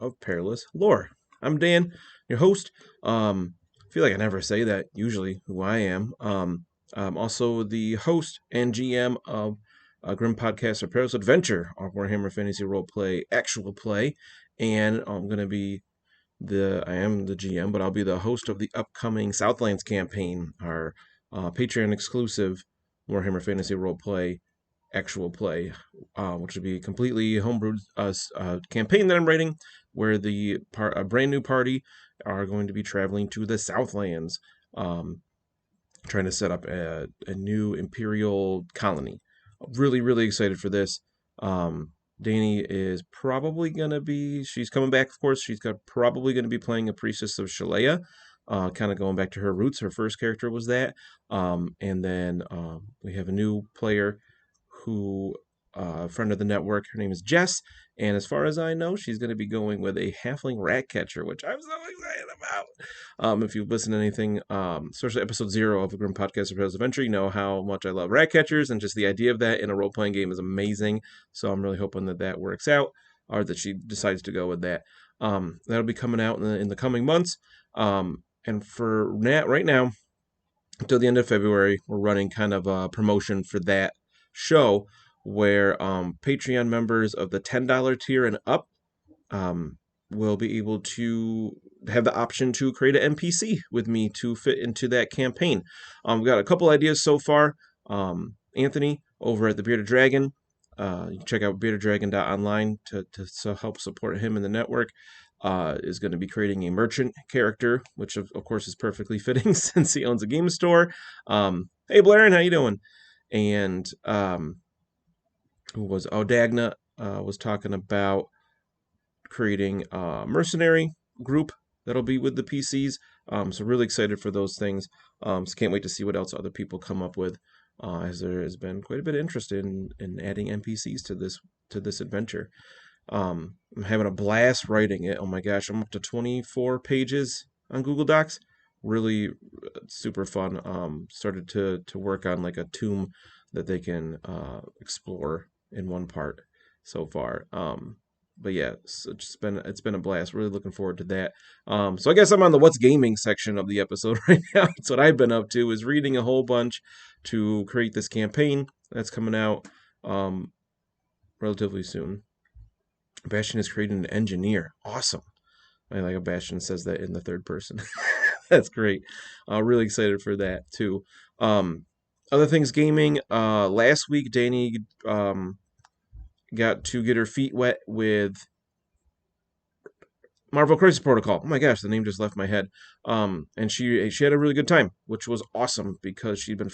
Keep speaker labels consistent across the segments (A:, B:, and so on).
A: of Perilous lore. I'm Dan, your host. I feel like I never say that usually who I am. I'm also the host and GM of Grim Podcast or Perilous Adventure, our Warhammer Fantasy Roleplay actual play, and I am the GM, but I'll be the host of the upcoming Southlands Campaign, our Patreon exclusive Warhammer Fantasy Roleplay actual play, which would be a completely homebrewed campaign that I'm writing, where a brand new party are going to be traveling to the Southlands, um, trying to set up a new imperial colony. Really, really excited for this. Danny is probably going to be, she's coming back, of course. Probably going to be playing a priestess of Shalea, kind of going back to her roots. Her first character was that. And then we have a new player who, a friend of the network. Her name is Jess, and as far as I know, she's going to be going with a halfling rat catcher, which I'm so excited about. If you've listened to anything, especially episode 0 of the Grim Podcast of Perilous Adventure, you know how much I love rat catchers, and just the idea of that in a role playing game is amazing. So I'm really hoping that that works out, or that she decides to go with that. That'll be coming out in the coming months. And for right now, until the end of February, we're running kind of a promotion for that show where Patreon members of the $10 tier and up will be able to have the option to create an NPC with me to fit into that campaign. We've got a couple ideas so far. Anthony over at the Bearded Dragon. You can check out beardeddragon.online to help support him in the network. Is going to be creating a merchant character, which of course is perfectly fitting since he owns a game store. Hey Blaren, how you doing? And Dagna was talking about creating a mercenary group that'll be with the PCs. So really excited for those things. So can't wait to see what else other people come up with, as there has been quite a bit of interest in adding NPCs to this adventure. I'm having a blast writing it. Oh my gosh, I'm up to 24 pages on Google Docs. Really super fun. Started to work on like a tomb that they can explore in one part so far. But yeah, it's been a blast. Really looking forward to that. So I guess I'm on the what's gaming section of the episode right now. That's what I've been up to, is reading a whole bunch to create this campaign that's coming out relatively soon. Bastion is creating an engineer. Awesome. I like how Bastion says that in the third person. That's great. Really excited for that too. Other things gaming. Last week, Danny got to get her feet wet with Marvel Crisis Protocol. Oh my gosh, the name just left my head. And she had a really good time, which was awesome because she'd been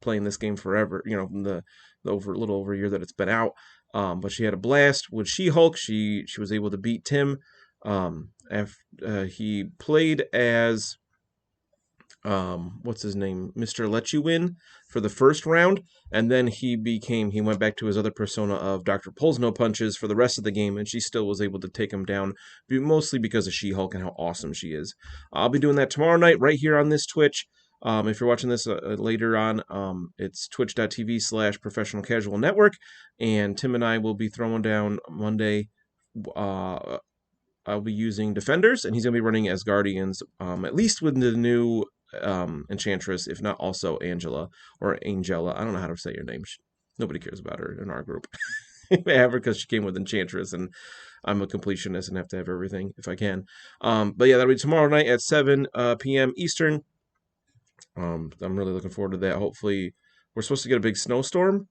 A: playing this game forever. You know, the little over a year that it's been out. But she had a blast with She-Hulk. She was able to beat Tim. He played as what's his name, Mr. Let You Win, for the first round, and then he went back to his other persona of Dr. Pulls No Punches for the rest of the game, and she still was able to take him down, mostly because of She-Hulk and how awesome she is. I'll be doing that tomorrow night right here on this Twitch. If you're watching this later on, it's twitch.tv/professional casual network, and Tim and I will be throwing down Monday. I'll be using Defenders, and he's going to be running as Guardians, at least with the new Enchantress, if not also Angela or Angela. I don't know how to say your name. Nobody cares about her in our group. I have her because she came with Enchantress, and I'm a completionist and have to have everything if I can. But yeah, that'll be tomorrow night at 7 p.m. Eastern. I'm really looking forward to that. Hopefully, we're supposed to get a big snowstorm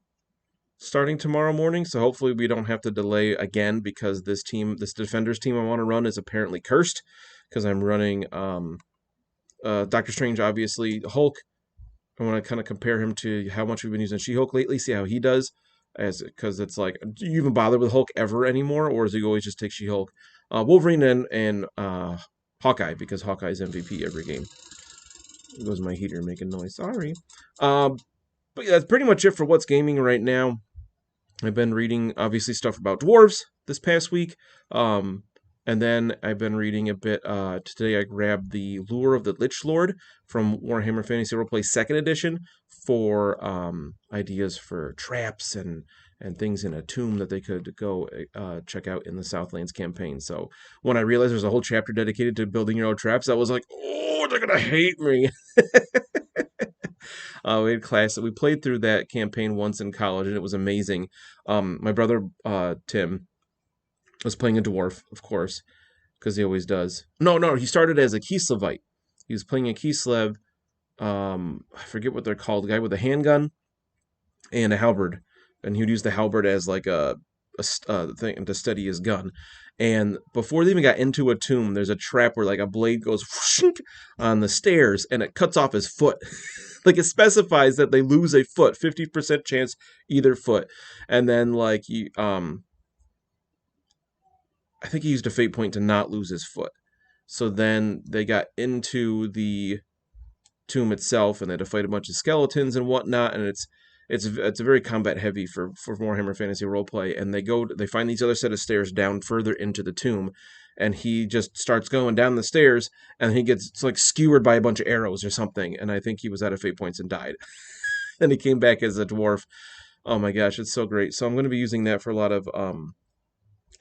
A: starting tomorrow morning, so hopefully we don't have to delay again, because this Defenders team I want to run is apparently cursed, because I'm running Doctor Strange, obviously, Hulk. I want to kind of compare him to how much we've been using She-Hulk lately, see how he does, because it's like, do you even bother with Hulk ever anymore, or does he always just take She-Hulk? Wolverine and Hawkeye, because Hawkeye's MVP every game. There goes my heater making noise. Sorry. But yeah, that's pretty much it for what's gaming right now. I've been reading, obviously, stuff about dwarves this past week. And then I've been reading a bit. Today I grabbed the Lure of the Lich Lord from Warhammer Fantasy Roleplay 2nd Edition for ideas for traps and and things in a tomb that they could go check out in the Southlands campaign. So when I realized there's a whole chapter dedicated to building your own traps, I was like, oh, they're gonna hate me. We had class. We played through that campaign once in college, and it was amazing. My brother Tim was playing a dwarf, of course, because he always does. No, he started as a Kislevite. He was playing a Kislev. I forget what they're called. The guy with a handgun and a halberd, and he would use the halberd as like a thing to steady his gun. And before they even got into a tomb, there's a trap where like a blade goes on the stairs and it cuts off his foot. Like it specifies that they lose a foot, 50% chance either foot, and then like I think he used a fate point to not lose his foot. So then they got into the tomb itself, and they had to fight a bunch of skeletons and whatnot. And it's a very combat heavy for Warhammer Fantasy Roleplay. And they find these other set of stairs down further into the tomb, and he just starts going down the stairs, and he gets like skewered by a bunch of arrows or something. And I think he was out of fate points and died. And he came back as a dwarf. Oh my gosh, it's so great. So I'm going to be using that for a lot of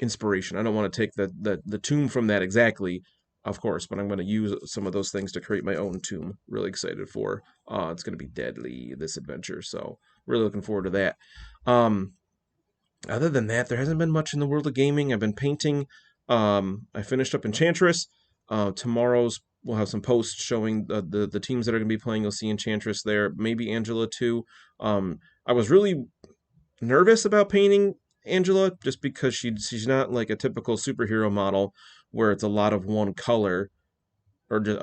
A: inspiration. I don't want to take the tomb from that exactly, of course, but I'm going to use some of those things to create my own tomb. Really excited for. It's going to be deadly, this adventure. So really looking forward to that. Other than that, there hasn't been much in the world of gaming. I've been painting. I finished up Enchantress. Tomorrow's we'll have some posts showing the teams that are going to be playing. You'll see Enchantress there, maybe Angela too. I was really nervous about painting Angela just because she's not like a typical superhero model where it's a lot of one color or just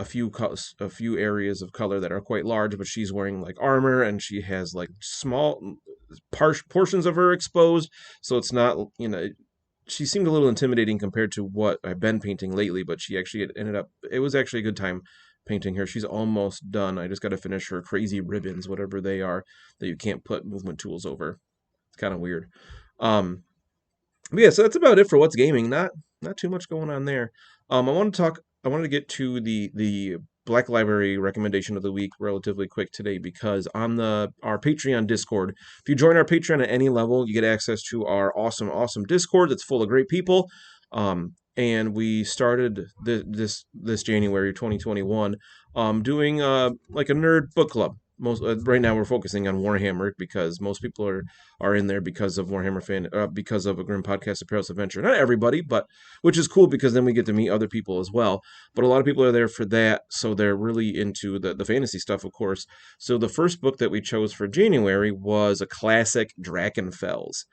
A: a few areas of color that are quite large, but she's wearing like armor and she has like small portions of her exposed, so it's not, she seemed a little intimidating compared to what I've been painting lately, but she actually it was actually a good time painting her. She's almost done. I just got to finish her crazy ribbons, whatever they are, that you can't put movement tools over. It's kind of weird. But yeah, so that's about it for what's gaming. Not too much going on there. I wanted to get to the Black Library recommendation of the week relatively quick today, because on our Patreon Discord, if you join our Patreon at any level, you get access to our awesome Discord that's full of great people. And we started this January 2021 doing like a nerd book club. Right now we're focusing on Warhammer because most people are in there because of Warhammer because of a Grim Podcast, A Perilous Adventure. Not everybody, but which is cool because then we get to meet other people as well. But a lot of people are there for that, so they're really into the fantasy stuff, of course. So the first book that we chose for January was a classic, Drakenfels,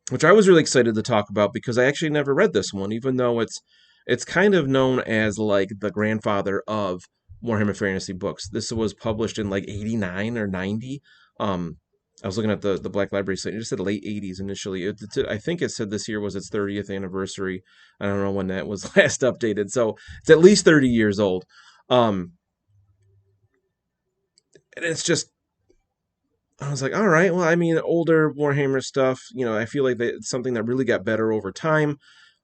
A: which I was really excited to talk about because I actually never read this one, even though it's kind of known as like the grandfather of Warhammer Fantasy books. This was published in like 89 or 90. I was looking at the Black Library site. It just said late 80s initially. I think it said this year was its 30th anniversary. I don't know when that was last updated. So it's at least 30 years old. And it's just, I was like, all right, well, I mean, older Warhammer stuff, I feel like it's something that really got better over time.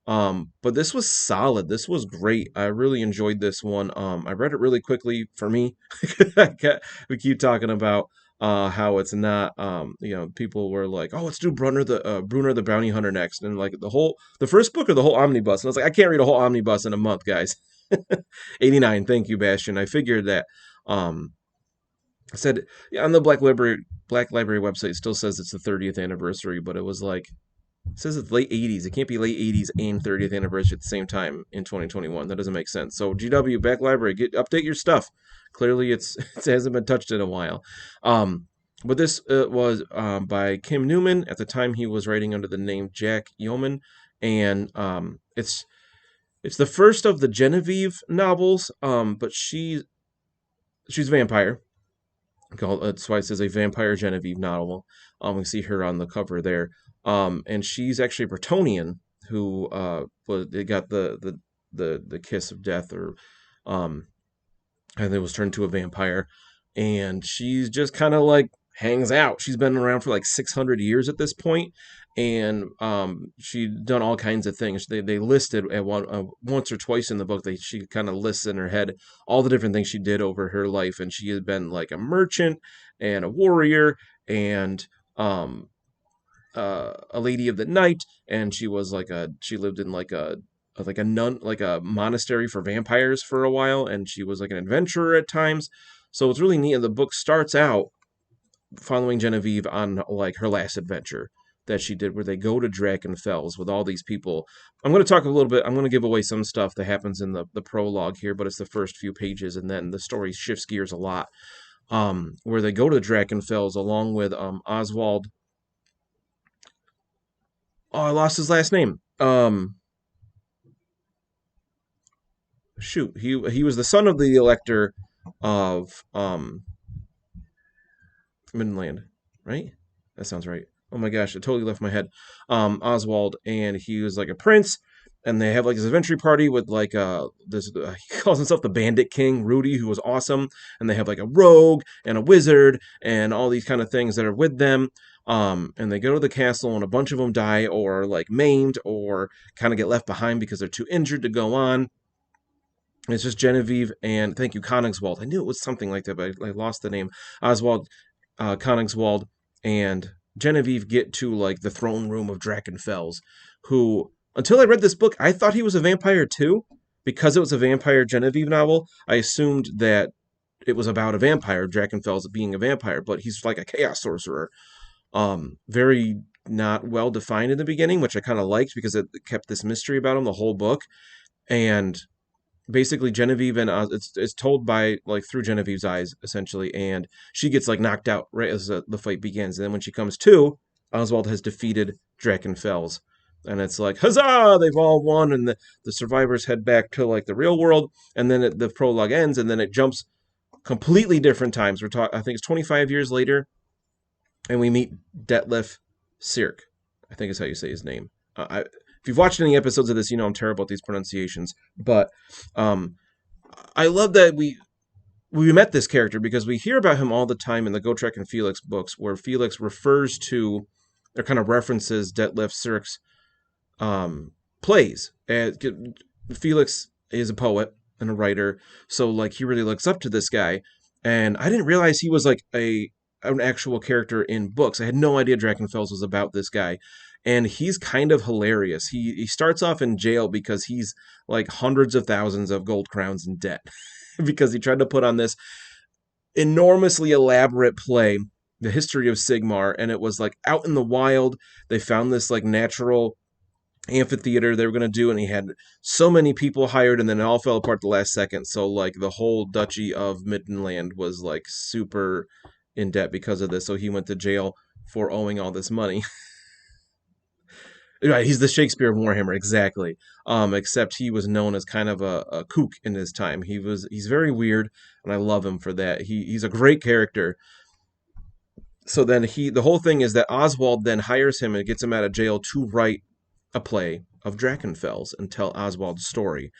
A: But this was solid. This was great. I really enjoyed this one. I read it really quickly for me. We keep talking about how it's not, people were like, oh, let's do Brunner the Bounty Hunter next. And like the first book or the whole omnibus. And I was like, I can't read a whole omnibus in a month, guys. 89. Thank you, Bastion. I figured that, I said, yeah, on the Black Library website, it still says it's the 30th anniversary, but it was like, it says it's late 80s. It can't be late 80s and 30th anniversary at the same time in 2021. That doesn't make sense. So GW, Black Library, update your stuff. Clearly, it hasn't been touched in a while. But this was by Kim Newman. At the time, he was writing under the name Jack Yeoman, and it's the first of the Genevieve novels. But she's a vampire. That's why it says a Vampire Genevieve novel. We see her on the cover there. And she's actually a Bretonian who they got the kiss of death, or and it was turned to a vampire. And she's just kind of like hangs out. She's been around for like 600 years at this point, and she's done all kinds of things. They listed at once or twice in the book. She kind of lists in her head all the different things she did over her life, and she had been like a merchant and a warrior and um, a lady of the night, and she was she lived in like a nun, like a monastery for vampires for a while, and she was like an adventurer at times. So it's really neat. And the book starts out following Genevieve on like her last adventure that she did, where they go to Drakenfels with all these people. I'm going to talk a little bit. I'm going to give away some stuff that happens in the prologue here, but it's the first few pages, and then the story shifts gears a lot. Where they go to Drakenfels along with Oswald. Oh, I lost his last name. Shoot, he was the son of the elector of Midland, right? That sounds right. Oh my gosh, it totally left my head. Oswald, and he was like a prince, and they have like this adventure party with like this he calls himself the Bandit King, Rudy, who was awesome, and they have like a rogue and a wizard and all these kind of things that are with them. And they go to the castle, and a bunch of them die or like maimed or kind of get left behind because they're too injured to go on. It's just Genevieve and thank you, Coningswald. I knew it was something like that, but I lost the name. Oswald, Coningswald, and Genevieve get to like the throne room of Drakenfels, who until I read this book, I thought he was a vampire too. Because it was a vampire Genevieve novel, I assumed that it was about a vampire, Drakenfels being a vampire, but he's like a chaos sorcerer. Very not well defined in the beginning, which I kind of liked because it kept this mystery about him the whole book. And basically Genevieve and it's told by like through Genevieve's eyes essentially, and she gets like knocked out right as the fight begins, and then when she comes to, Oswald has defeated Drakenfels, and it's like huzzah, they've all won, and the survivors head back to like the real world, and then the prologue ends, and then it jumps completely different times. We're talking, I think it's 25 years later, and we meet Detlef Sierk, I think is how you say his name. If you've watched any episodes of this, you know I'm terrible at these pronunciations. But I love that we met this character because we hear about him all the time in the Gotrek and Felix books, where Felix refers to or kind of references Detlef Sierk's plays. And Felix is a poet and a writer, so like he really looks up to this guy. And I didn't realize he was like an actual character in books. I had no idea Drakenfels was about this guy. And he's kind of hilarious. He starts off in jail because he's like hundreds of thousands of gold crowns in debt because he tried to put on this enormously elaborate play, The History of Sigmar, and it was like out in the wild. They found this like natural amphitheater they were going to do, and he had so many people hired, and then it all fell apart the last second. So like the whole duchy of Middenland was like super in debt because of this. So he went to jail for owing all this money. Right, he's the Shakespeare of Warhammer, exactly. Except he was known as kind of a kook in his time. He's very weird, and I love him for that. He's a great character. So then the whole thing is that Oswald then hires him and gets him out of jail to write a play of Drakenfels and tell Oswald's story.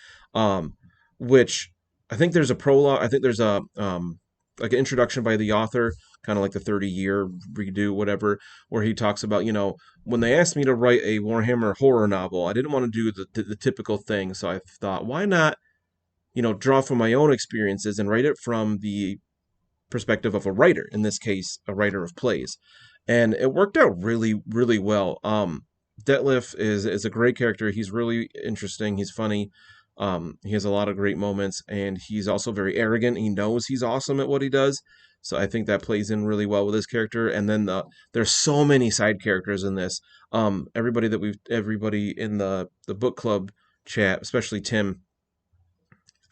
A: Which I think there's a prologue. I think there's a like an introduction by the author, kind of like the 30-year redo, whatever, where he talks about, when they asked me to write a Warhammer horror novel, I didn't want to do the typical thing. So I thought, why not, draw from my own experiences and write it from the perspective of a writer, in this case, a writer of plays. And it worked out really, really well. Detlef is a great character. He's really interesting. He's funny. He has a lot of great moments, and he's also very arrogant. He knows he's awesome at what he does. So I think that plays in really well with his character. And then there's so many side characters in this. Everybody in the book club chat, especially Tim,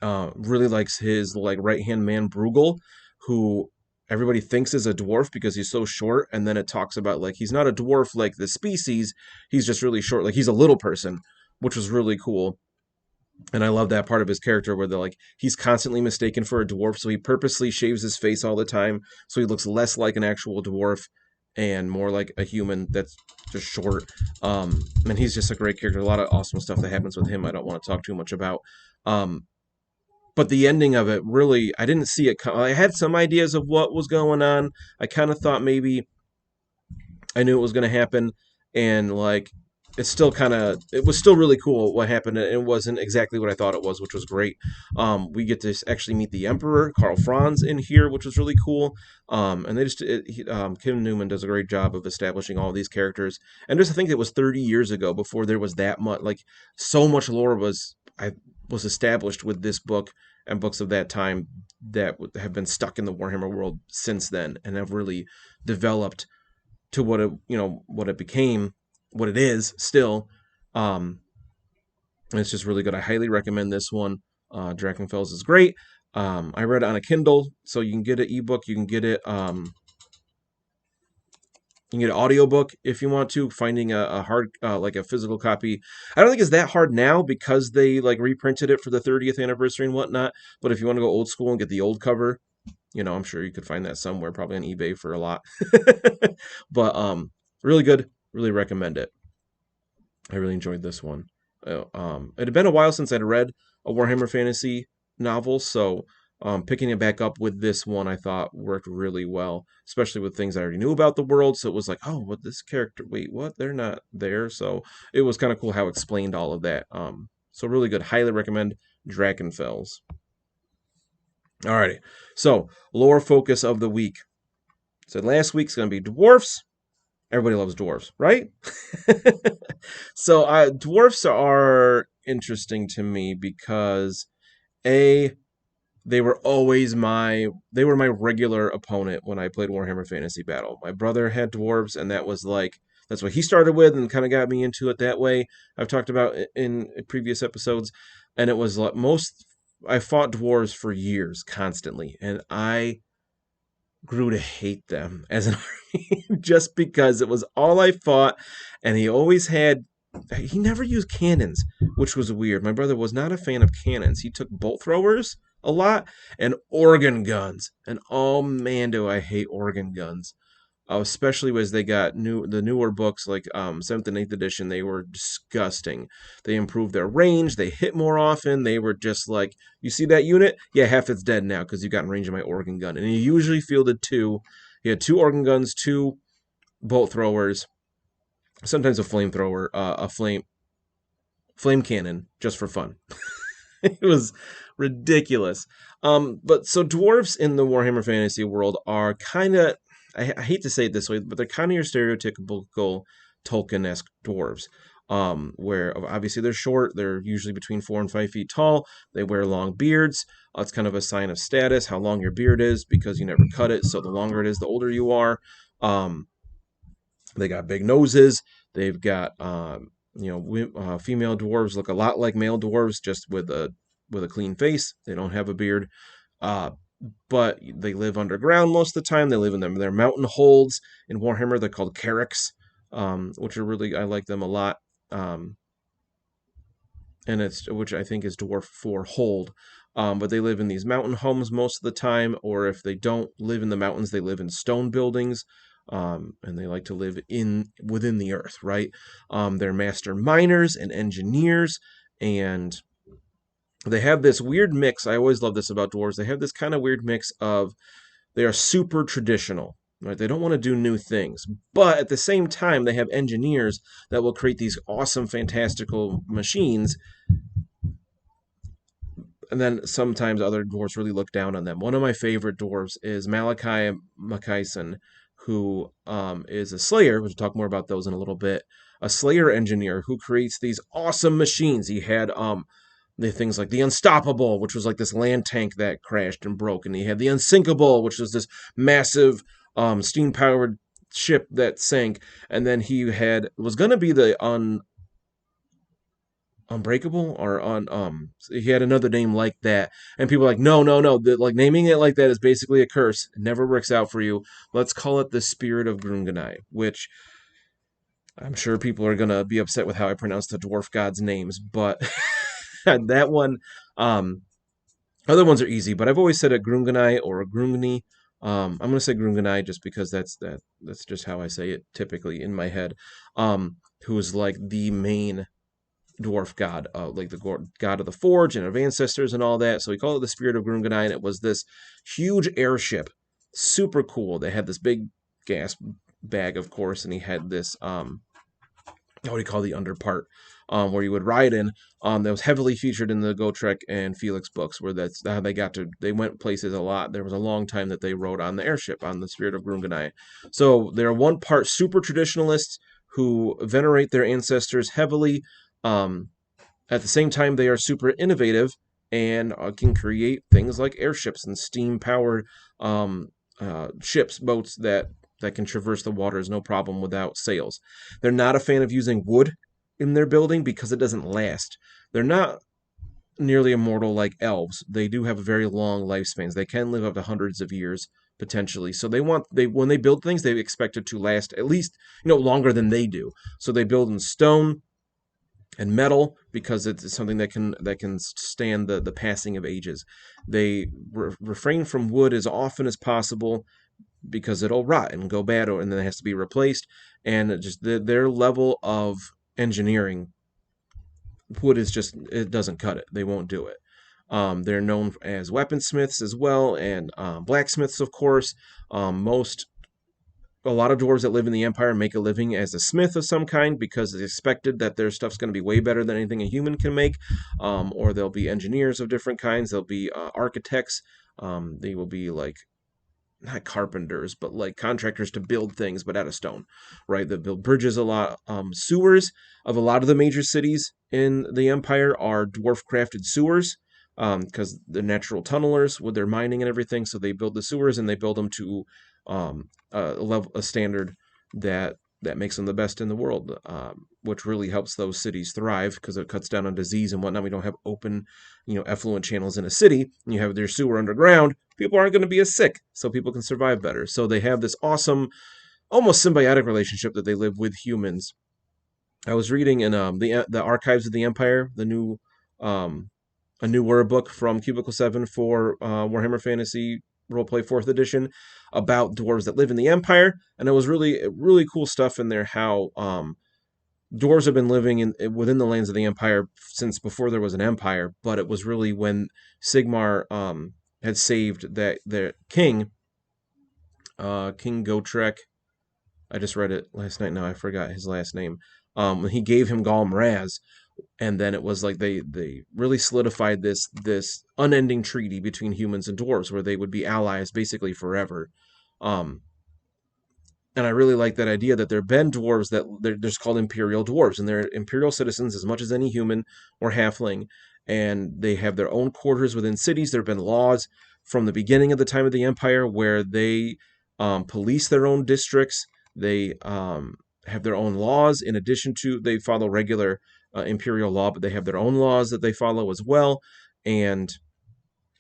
A: really likes his like right hand man Bruegel, who everybody thinks is a dwarf because he's so short. And then it talks about like he's not a dwarf like the species. He's just really short. Like he's a little person, which was really cool. And I love that part of his character where he's constantly mistaken for a dwarf, so he purposely shaves his face all the time so he looks less like an actual dwarf and more like a human that's just short. And he's just a great character. A lot of awesome stuff that happens with him I don't want to talk too much about. But the ending of it, really, I didn't see it I had some ideas of what was going on. I kind of thought maybe I knew it was going to happen, and like it's still it was still really cool what happened. It wasn't exactly what I thought it was, which was great. We get to actually meet the Emperor, Karl Franz, in here, which was really cool. And they Kim Newman does a great job of establishing all of these characters. And just to think it was 30 years ago before there was that much, like so much lore was established with this book and books of that time that have been stuck in the Warhammer world since then and have really developed to what it became, what it is still. And it's just really good. I highly recommend this one. Drakenfels is great. I read it on a Kindle, so you can get an ebook. You can get it. You can get an audiobook if you want to. Finding a hard, like a physical copy, I don't think it's that hard now because they like reprinted it for the 30th anniversary and whatnot. But if you want to go old school and get the old cover, I'm sure you could find that somewhere, probably on eBay for a lot. But really good. Really recommend it. I really enjoyed this one. It had been a while since I'd read a Warhammer Fantasy novel, so picking it back up with this one I thought worked really well, especially with things I already knew about the world. So it was like, oh, what this character? Wait, what? They're not there. So it was kind of cool how it explained all of that. So really good. Highly recommend Drakenfels. Alrighty. So lore focus of the week. So last week's gonna be dwarfs. Everybody loves dwarves, right? So dwarfs are interesting to me because they were my regular opponent when I played Warhammer Fantasy Battle. My brother had dwarves, and that's what he started with, and kind of got me into it that way. I've talked about in previous episodes, and it was like I fought dwarves for years constantly, and I grew to hate them as an army just because it was all I fought, and he never used cannons, which was weird. My brother was not a fan of cannons. He took bolt throwers a lot and organ guns, and oh man, do I hate organ guns. Especially as they got the newer books like 7th and 8th edition, they were disgusting. They improved their range, they hit more often, they were just like, you see that unit? Yeah, half it's dead now because you got in range of my organ gun. And he usually fielded two. He had 2 organ guns, 2 bolt throwers, sometimes a flamethrower, a flame cannon, just for fun. It was ridiculous. But so dwarves in the Warhammer Fantasy world are kind of, I hate to say it this way, but they're kind of your stereotypical Tolkien-esque dwarves. Where obviously they're short, they're usually between 4 and 5 feet tall. They wear long beards. It's kind of a sign of status, how long your beard is, because you never cut it. So the longer it is, the older you are. They got big noses. They've got female dwarves look a lot like male dwarves, just with a clean face. They don't have a beard. But they live underground most of the time. They live in their mountain holds. In Warhammer, they're called carracks, which are I like them a lot. And which I think is dwarf for hold. But they live in these mountain homes most of the time, or if they don't live in the mountains, they live in stone buildings. And they like to live within the earth, right? They're master miners and engineers, and they have this weird mix. I always love this about dwarves. They have this kind of weird mix of they are super traditional, right? They don't want to do new things, but at the same time, they have engineers that will create these awesome, fantastical machines. And then sometimes other dwarves really look down on them. One of my favorite dwarves is Malachi Mackison, who is a slayer. We'll talk more about those in a little bit. A slayer engineer who creates these awesome machines. He had the things like the Unstoppable, which was like this land tank that crashed and broke, and he had the Unsinkable, which was this massive steam-powered ship that sank, and then was going to be the Unbreakable, or he had another name like that, and people were like, no, like naming it like that is basically a curse. It never works out for you. Let's call it the Spirit of Grunganai, which I'm sure people are gonna be upset with how I pronounce the dwarf gods' names, but that one, other ones are easy, but I've always said a Grunganai or a Grungni. I'm gonna say Grunganai just because that's just how I say it typically in my head. Who is like the main dwarf god, like the god of the forge and of ancestors and all that. So we call it the Spirit of Grunganai, and it was this huge airship, super cool. They had this big gas bag, of course, and he had this what do you call the under part, where you would ride in. That was heavily featured in the Gotrek and Felix books, where that's how they went places a lot. There was a long time that they rode on the airship, on the Spirit of Grunganai. So they're one part super traditionalists who venerate their ancestors heavily. At the same time, they are super innovative and can create things like airships and steam-powered ships, boats that can traverse the waters no problem without sails. They're not a fan of using wood in their building because it doesn't last. They're not nearly immortal like elves. They do have very long lifespans. They can live up to hundreds of years potentially. So when they build things, they expect it to last at least longer than they do. So they build in stone and metal because it's something that can stand the passing of ages. They refrain from wood as often as possible because it'll rot and go bad, and then it has to be replaced. And just their level of engineering, wood is just, it doesn't cut it. They won't do it. They're known as weaponsmiths as well, and blacksmiths, of course. A lot of dwarves that live in the Empire make a living as a smith of some kind because it's expected that their stuff's going to be way better than anything a human can make. Or they'll be engineers of different kinds. They'll be architects. They will be like, not carpenters, but like contractors to build things, but out of stone, right? They build bridges a lot. Sewers of a lot of the major cities in the Empire are dwarf crafted sewers because they're natural tunnelers with their mining and everything. So they build the sewers and they build them to a standard that makes them the best in the world, which really helps those cities thrive because it cuts down on disease and whatnot. We don't have open, effluent channels in a city, and you have their sewer underground. People aren't going to be as sick, so people can survive better. So they have this awesome, almost symbiotic relationship that they live with humans. I was reading in the Archives of the Empire, a newer book from Cubicle 7 for Warhammer Fantasy Roleplay 4th edition about dwarves that live in the Empire, and it was really cool stuff in there. How dwarves have been living within the lands of the Empire since before there was an empire, but it was really when Sigmar had saved their king, King Gotrek. I just read it last night. Now I forgot his last name. He gave him Golem Raz, and then it was like they really solidified this unending treaty between humans and dwarves where they would be allies basically forever. Um, and I really like that idea that there have been dwarves that they're just called imperial dwarves, and they're imperial citizens as much as any human or halfling, and they have their own quarters within cities. There have been laws from the beginning of the time of the Empire where they police their own districts. They have their own laws in addition to, they follow regular imperial law, but they have their own laws that they follow as well. And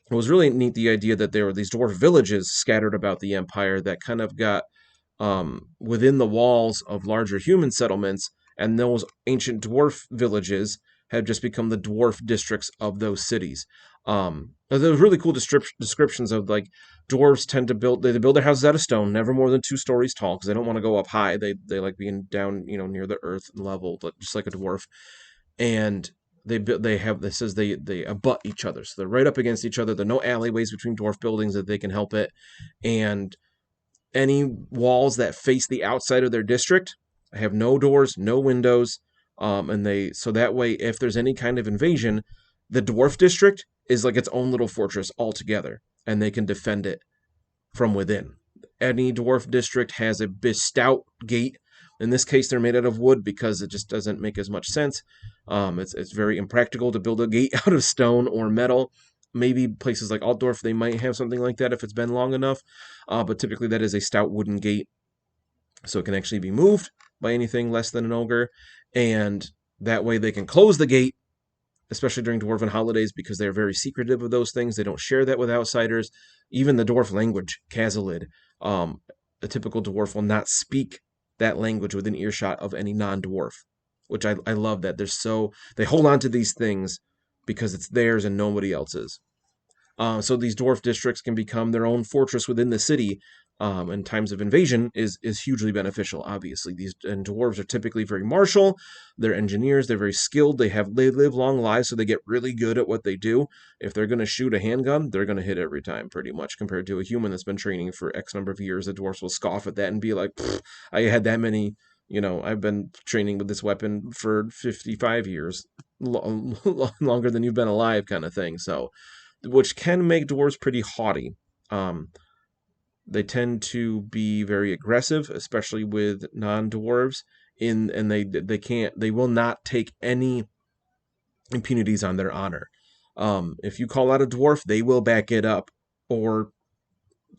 A: it was really neat, the idea that there were these dwarf villages scattered about the Empire that kind of got within the walls of larger human settlements, and those ancient dwarf villages have just become the dwarf districts of those cities. There's really cool descriptions of like dwarves tend to build their houses out of stone, never more than 2 stories tall because they don't want to go up high. They like being down near the earth level, just like a dwarf. And they have, this says they abut each other, so they're right up against each other. There are no alleyways between dwarf buildings that they can help it, and any walls that face the outside of their district have no doors, no windows, so that way, if there's any kind of invasion, the dwarf district is like its own little fortress altogether, and they can defend it from within. Any dwarf district has a stout gate. In this case, they're made out of wood because it just doesn't make as much sense. It's very impractical to build a gate out of stone or metal. Maybe places like Altdorf, they might have something like that if it's been long enough, but typically that is a stout wooden gate, so it can actually be moved by anything less than an ogre, and that way they can close the gate, especially during dwarven holidays, because they're very secretive of those things. They don't share that with outsiders. Even the dwarf language, Kazalid, a typical dwarf will not speak that language within earshot of any non-dwarf, which I love that. They hold on to these things because it's theirs and nobody else's. So these dwarf districts can become their own fortress within the city, in times of invasion is hugely beneficial. Obviously, and dwarves are typically very martial. They're engineers. They're very skilled. They live long lives, so they get really good at what they do. If they're going to shoot a handgun, they're going to hit every time, pretty much, compared to a human that's been training for X number of years. The dwarves will scoff at that and be like, "I had that many I've been training with this weapon for 55 years, longer than you've been alive, kind of thing. So, which can make dwarves pretty haughty. Um, they tend to be very aggressive, especially with non-dwarves. And they will not take any impunities on their honor. If you call out a dwarf, they will back it up, or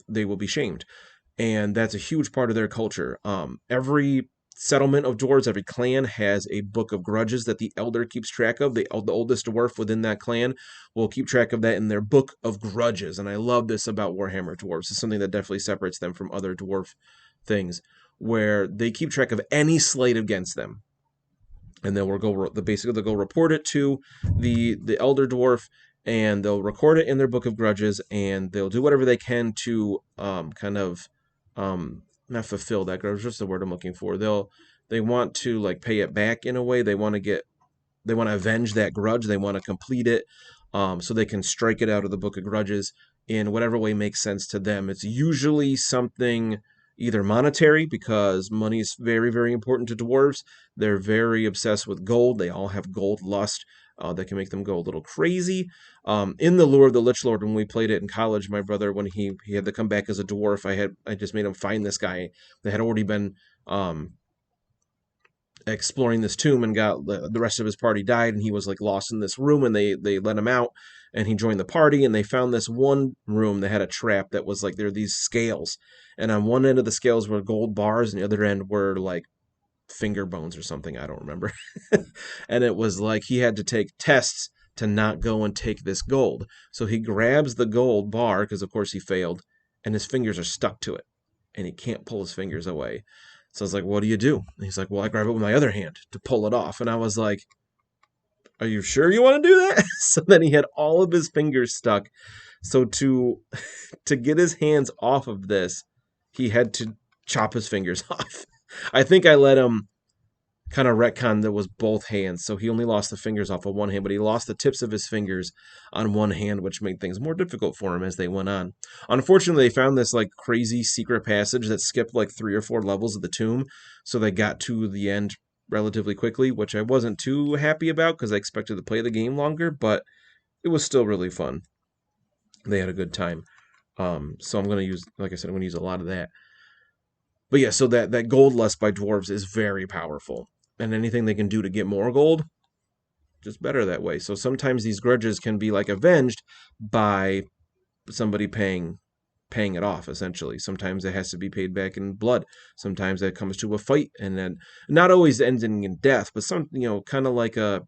A: they will be shamed, and that's a huge part of their culture. Every settlement of dwarves, every clan has a book of grudges that the elder keeps track of. The oldest dwarf within that clan will keep track of that in their book of grudges, and I love this about Warhammer dwarves. It's something that definitely separates them from other dwarf things, where they keep track of any slight against them, and then they'll go report it to the elder dwarf, and they'll record it in their book of grudges, and they'll do whatever they can to kind of not fulfill that grudge. Just the word I'm looking for. They want to like pay it back in a way. They want to avenge that grudge. They want to complete it, so they can strike it out of the book of grudges in whatever way makes sense to them. It's usually something either monetary, because money is very, very important to dwarves. They're very obsessed with gold. They all have gold lust that can make them go a little crazy. In the Lure of the Lich Lord, when we played it in college, my brother, when he had to come back as a dwarf, I just made him find this guy that had already been exploring this tomb, and got the rest of his party died, and he was like lost in this room, and they let him out, and he joined the party, and they found this one room that had a trap that was like, there are these scales, and on one end of the scales were gold bars, and the other end were like finger bones or something, I don't remember. And it was like he had to take tests to not go and take this gold. So he grabs the gold bar, because of course he failed, and his fingers are stuck to it, and he can't pull his fingers away. So I was like, what do you do? And he's like, well, I grab it with my other hand to pull it off. And I was like, are you sure you want to do that? So then he had all of his fingers stuck. So to get his hands off of this, he had to chop his fingers off. I think I let him kind of retcon that was both hands. So he only lost the fingers off of one hand, but he lost the tips of his fingers on one hand, which made things more difficult for him as they went on. Unfortunately, they found this like crazy secret passage that skipped like 3 or 4 levels of the tomb. So they got to the end relatively quickly, which I wasn't too happy about, because I expected to play the game longer, but it was still really fun. They had a good time. So I'm going to use, like I said, I'm going to use a lot of that. But yeah, so that gold lust by dwarves is very powerful. And anything they can do to get more gold, just better that way. So sometimes these grudges can be like avenged by somebody paying it off, essentially. Sometimes it has to be paid back in blood. Sometimes it comes to a fight, and then not always ending in death, but some, kind of like a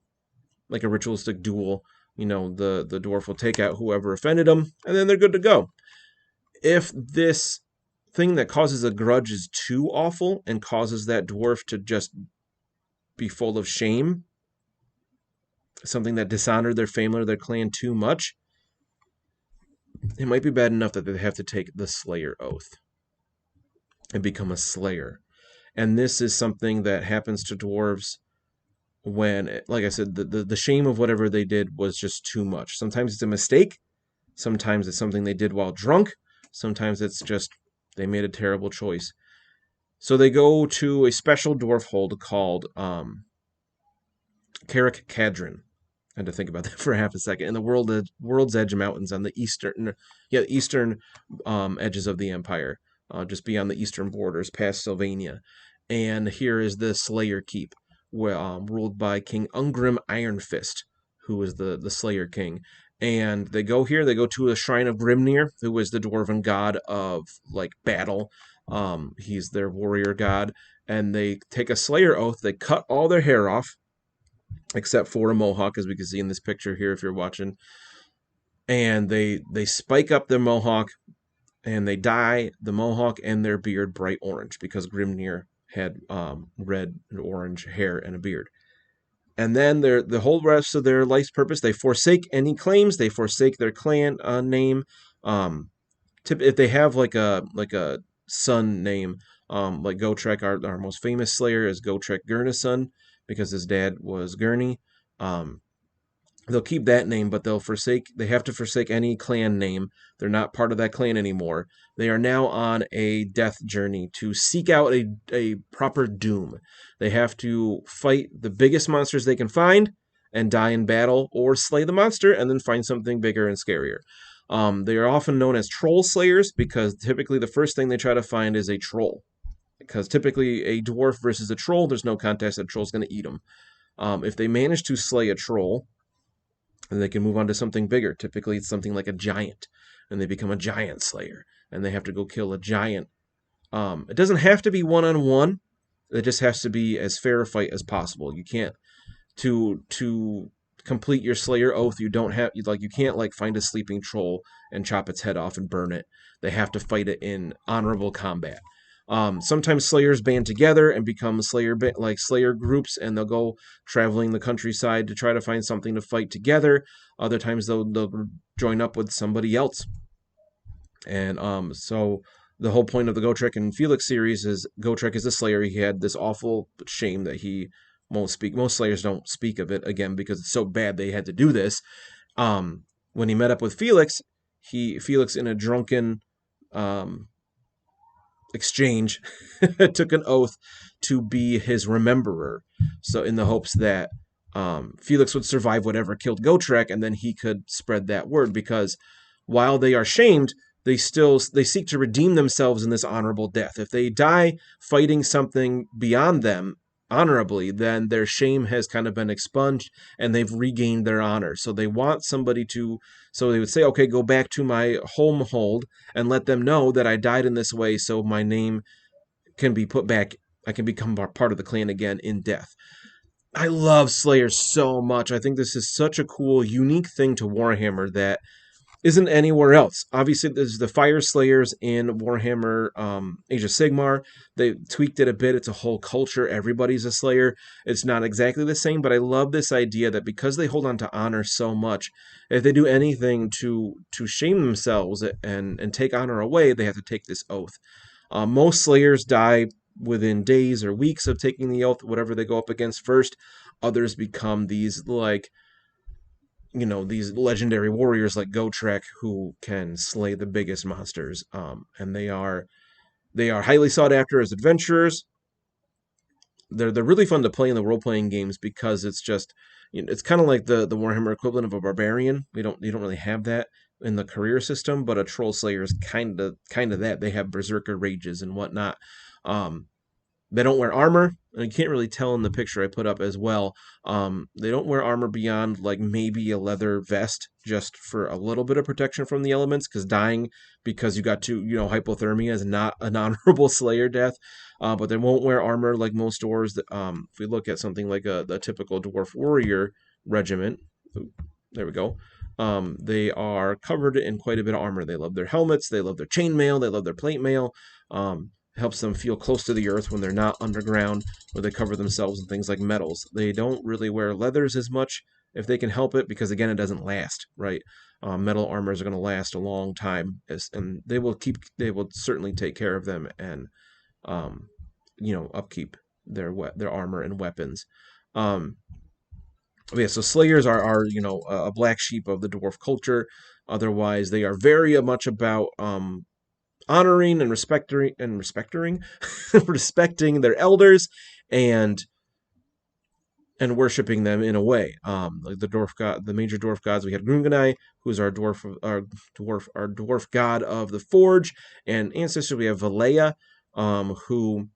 A: ritualistic duel. The dwarf will take out whoever offended them, and then they're good to go. If this thing that causes a grudge is too awful and causes that dwarf to just be full of shame, something that dishonored their family or their clan too much, it might be bad enough that they have to take the Slayer Oath and become a Slayer. And this is something that happens to dwarves when, like I said, the shame of whatever they did was just too much. Sometimes it's a mistake. Sometimes it's something they did while drunk. Sometimes it's just they made a terrible choice. So they go to a special dwarf hold called Carrick Cadron. I had to think about that for half a second. In the World's Edge Mountains on the eastern edges of the Empire, just beyond the eastern borders, past Sylvania. And here is the Slayer Keep, ruled by King Ungrim Ironfist, who is the Slayer King. And they go here. They go to a shrine of Grimnir, who is the dwarven god of like battle. He's their warrior god, and they take a Slayer oath. They cut all their hair off, except for a mohawk, as we can see in this picture here if you're watching. And they spike up their mohawk, and they dye the mohawk and their beard bright orange, because Grimnir had red and orange hair and a beard. And then the whole rest of their life's purpose, they forsake any claims. They forsake their clan name. If they have like a son name, like Gotrek, our most famous Slayer is Gotrek Gurnason, because his dad was Gurney. they'll keep that name, but they have to forsake any clan name. They're not part of that clan anymore. They are now on a death journey to seek out a proper doom. They have to fight the biggest monsters they can find and die in battle, or slay the monster and then find something bigger and scarier. They are often known as troll slayers because typically the first thing they try to find is a troll. Because typically a dwarf versus a troll, there's no contest. That troll's going to eat them. If they manage to slay a troll, and they can move on to something bigger. Typically, it's something like a giant, and they become a giant slayer, and they have to go kill a giant. It doesn't have to be one-on-one. It just has to be as fair a fight as possible. You can't to complete your Slayer oath. You don't have you can't like find a sleeping troll and chop its head off and burn it. They have to fight it in honorable combat. Sometimes Slayers band together and become Slayer groups, and they'll go traveling the countryside to try to find something to fight together. Other times they'll join up with somebody else. And so the whole point of the Gotrek and Felix series is Gotrek is a Slayer. He had this awful shame that he won't speak. Most Slayers don't speak of it again because it's so bad they had to do this. When he met up with Felix, Felix in a drunken exchange took an oath to be his rememberer, so in the hopes that Felix would survive whatever killed Gotrek, and then he could spread that word, because while they are shamed, they seek to redeem themselves in this honorable death. If they die fighting something beyond them honorably, then their shame has kind of been expunged and they've regained their honor. So they want somebody to, so they would say, okay, go back to my home hold and let them know that I died in this way, so my name can be put back. I can become part of the clan again in death. I love Slayer so much. I think this is such a cool, unique thing to Warhammer that isn't anywhere else. Obviously, there's the Fire Slayers in Warhammer Age of Sigmar. They tweaked it a bit. It's a whole culture. Everybody's a Slayer. It's not exactly the same, but I love this idea that because they hold on to honor so much, if they do anything to shame themselves and take honor away, they have to take this oath. Most Slayers die within days or weeks of taking the oath, whatever they go up against first. Others become these these legendary warriors like Gotrek who can slay the biggest monsters. And they are highly sought after as adventurers. They're really fun to play in the role playing games because it's just it's kind of like the Warhammer equivalent of a barbarian. You don't really have that in the career system, but a troll slayer is kind of that. They have berserker rages and whatnot. They don't wear armor, and you can't really tell in the picture I put up as well. They don't wear armor beyond like maybe a leather vest, just for a little bit of protection from the elements, because dying because you got hypothermia is not an honorable Slayer death. But they won't wear armor like most dwarves. If we look at something like the typical dwarf warrior regiment, there we go. They are covered in quite a bit of armor. They love their helmets, they love their chainmail, they love their plate mail. Helps them feel close to the earth when they're not underground, where they cover themselves in things like metals. They don't really wear leathers as much if they can help it, because again, it doesn't last, right? Metal armors are going to last a long time, and they will certainly take care of them and upkeep their armor and weapons. So Slayers are a black sheep of the dwarf culture. Otherwise, they are very much about honoring and respecting respecting their elders and worshiping them in a way. Like the major dwarf gods, we had Grunganai, who's our dwarf god of the forge and ancestor. We have Valea, who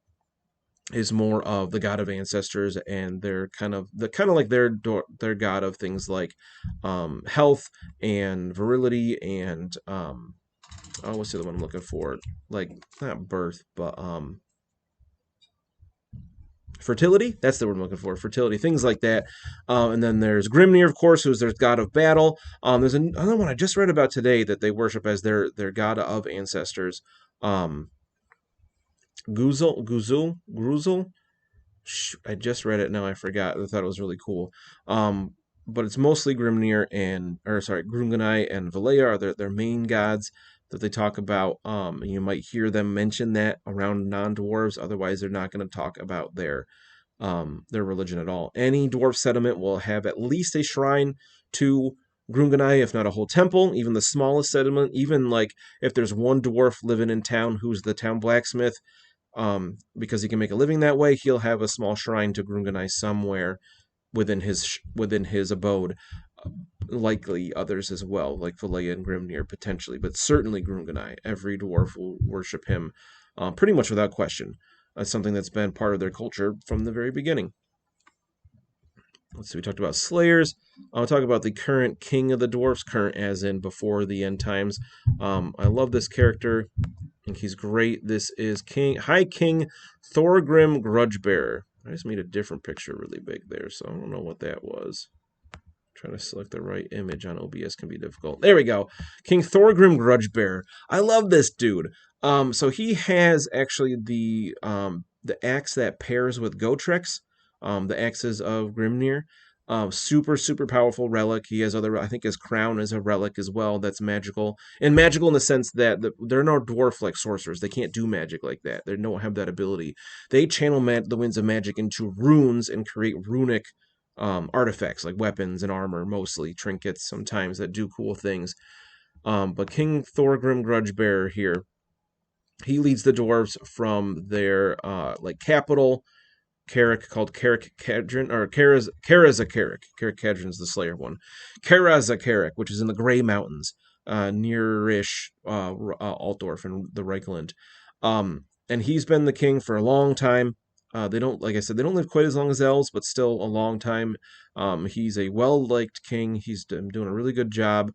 A: is more of the god of ancestors, and they're kind of like their god of things like health and virility and what's the other one I'm looking for? Like, not birth, but fertility. That's the word I'm looking for. Fertility, things like that. And then there's Grimnir, of course, who's their god of battle. There's another one I just read about today that they worship as their god of ancestors. Gruzel. I just read it now. I forgot. I thought it was really cool. But it's mostly Grunganai and Valea are their main gods that they talk about. And you might hear them mention that around non-dwarves. Otherwise, they're not going to talk about their religion at all. Any dwarf settlement will have at least a shrine to Grunganai, if not a whole temple, even the smallest settlement, even like if there's one dwarf living in town who's the town blacksmith, because he can make a living that way, he'll have a small shrine to Grunganai somewhere within his abode. Likely others as well, like Valea and Grimnir potentially, but certainly Grunganai. Every dwarf will worship him, pretty much without question. That's something that's been part of their culture from the very beginning. Let's see, we talked about Slayers. I'll talk about the current king of the dwarfs, current as in before the end times. I love this character. I think he's great. This is High King Thorgrim Grudgebearer. I just made a different picture really big there, so I don't know what that was. Trying to select the right image on OBS can be difficult. There we go. King Thorgrim Grudgebearer. I love this dude. So he has actually the axe that pairs with Gotrex, the axes of Grimnir. Super, super powerful relic. He has I think his crown is a relic as well that's magical. And magical in the sense that they're no dwarf-like sorcerers. They can't do magic like that. They don't have that ability. They channel the winds of magic into runes and create runic artifacts like weapons and armor, mostly trinkets sometimes that do cool things. But King Thorgrim Grudgebearer here, he leads the dwarves from their capital, Carrick, called Carrick Cadron, or Karaza Carrick. Carrick Cadron is the Slayer one. Karaza Carrick, which is in the Grey Mountains, near-ish Altdorf and the Reichland. And he's been the king for a long time. They don't, like I said, they don't live quite as long as elves, but still a long time. He's a well-liked king. He's doing a really good job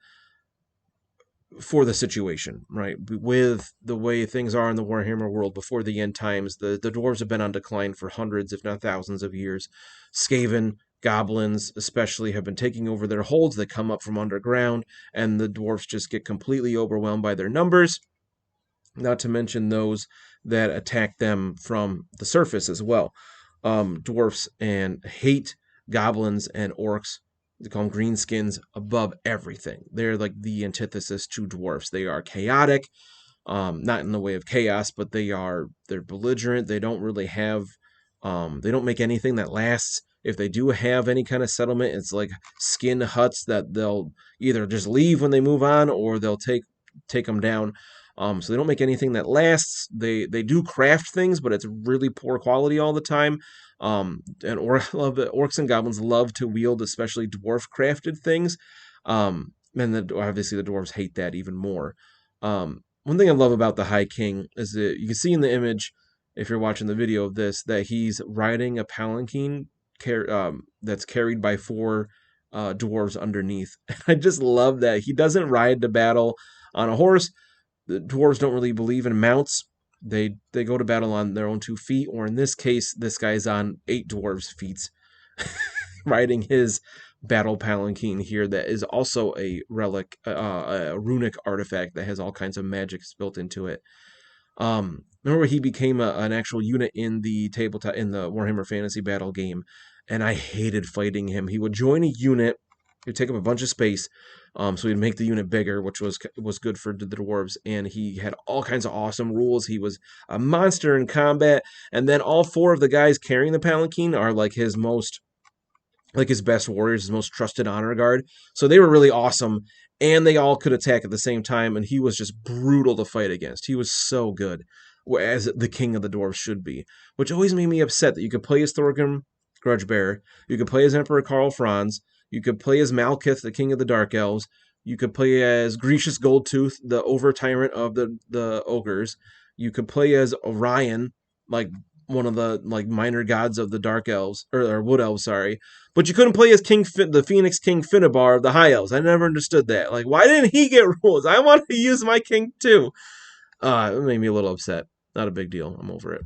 A: for the situation, right? With the way things are in the Warhammer world before the end times, the dwarves have been on decline for hundreds, if not thousands of years. Skaven, goblins especially, have been taking over their holds. They come up from underground, and the dwarves just get completely overwhelmed by their numbers. Not to mention those that attack them from the surface as well. Dwarfs and hate goblins and orcs. They call them greenskins above everything. They're like the antithesis to dwarfs. They are chaotic, not in the way of chaos, but they're belligerent. They don't really have, they don't make anything that lasts. If they do have any kind of settlement, it's like skin huts that they'll either just leave when they move on, or they'll take them down. So they don't make anything that lasts. They do craft things, but it's really poor quality all the time. And orcs and goblins love to wield especially dwarf crafted things. And obviously the dwarves hate that even more. One thing I love about the High King is that you can see in the image, if you're watching the video of this, that he's riding a palanquin that's carried by 4 dwarves underneath. I just love that. He doesn't ride to battle on a horse. The dwarves don't really believe in mounts. They go to battle on their own 2 feet, or in this case, this guy's on 8 dwarves' feet, riding his battle palanquin here that is also a relic, a runic artifact that has all kinds of magics built into it. Remember, he became an actual unit in the tabletop, in the Warhammer Fantasy Battle game, and I hated fighting him. He would join a unit, he'd take up a bunch of space, so he'd make the unit bigger, which was good for the dwarves, and he had all kinds of awesome rules. He was a monster in combat, and then all 4 of the guys carrying the palanquin are like his best warriors, his most trusted honor guard. So they were really awesome, and they all could attack at the same time, and he was just brutal to fight against. He was so good, as the king of the dwarves should be, which always made me upset that you could play as Thorgrim Grudgebearer, you could play as Emperor Karl Franz, you could play as Malkith, the king of the Dark Elves. You could play as Grecius Goldtooth, the over-tyrant of the ogres. You could play as Orion, like one of the minor gods of the Dark Elves, or Wood Elves, sorry. But you couldn't play as the Phoenix King Finnebar of the High Elves. I never understood that. Like, why didn't he get rules? I want to use my king too. It made me a little upset. Not a big deal. I'm over it.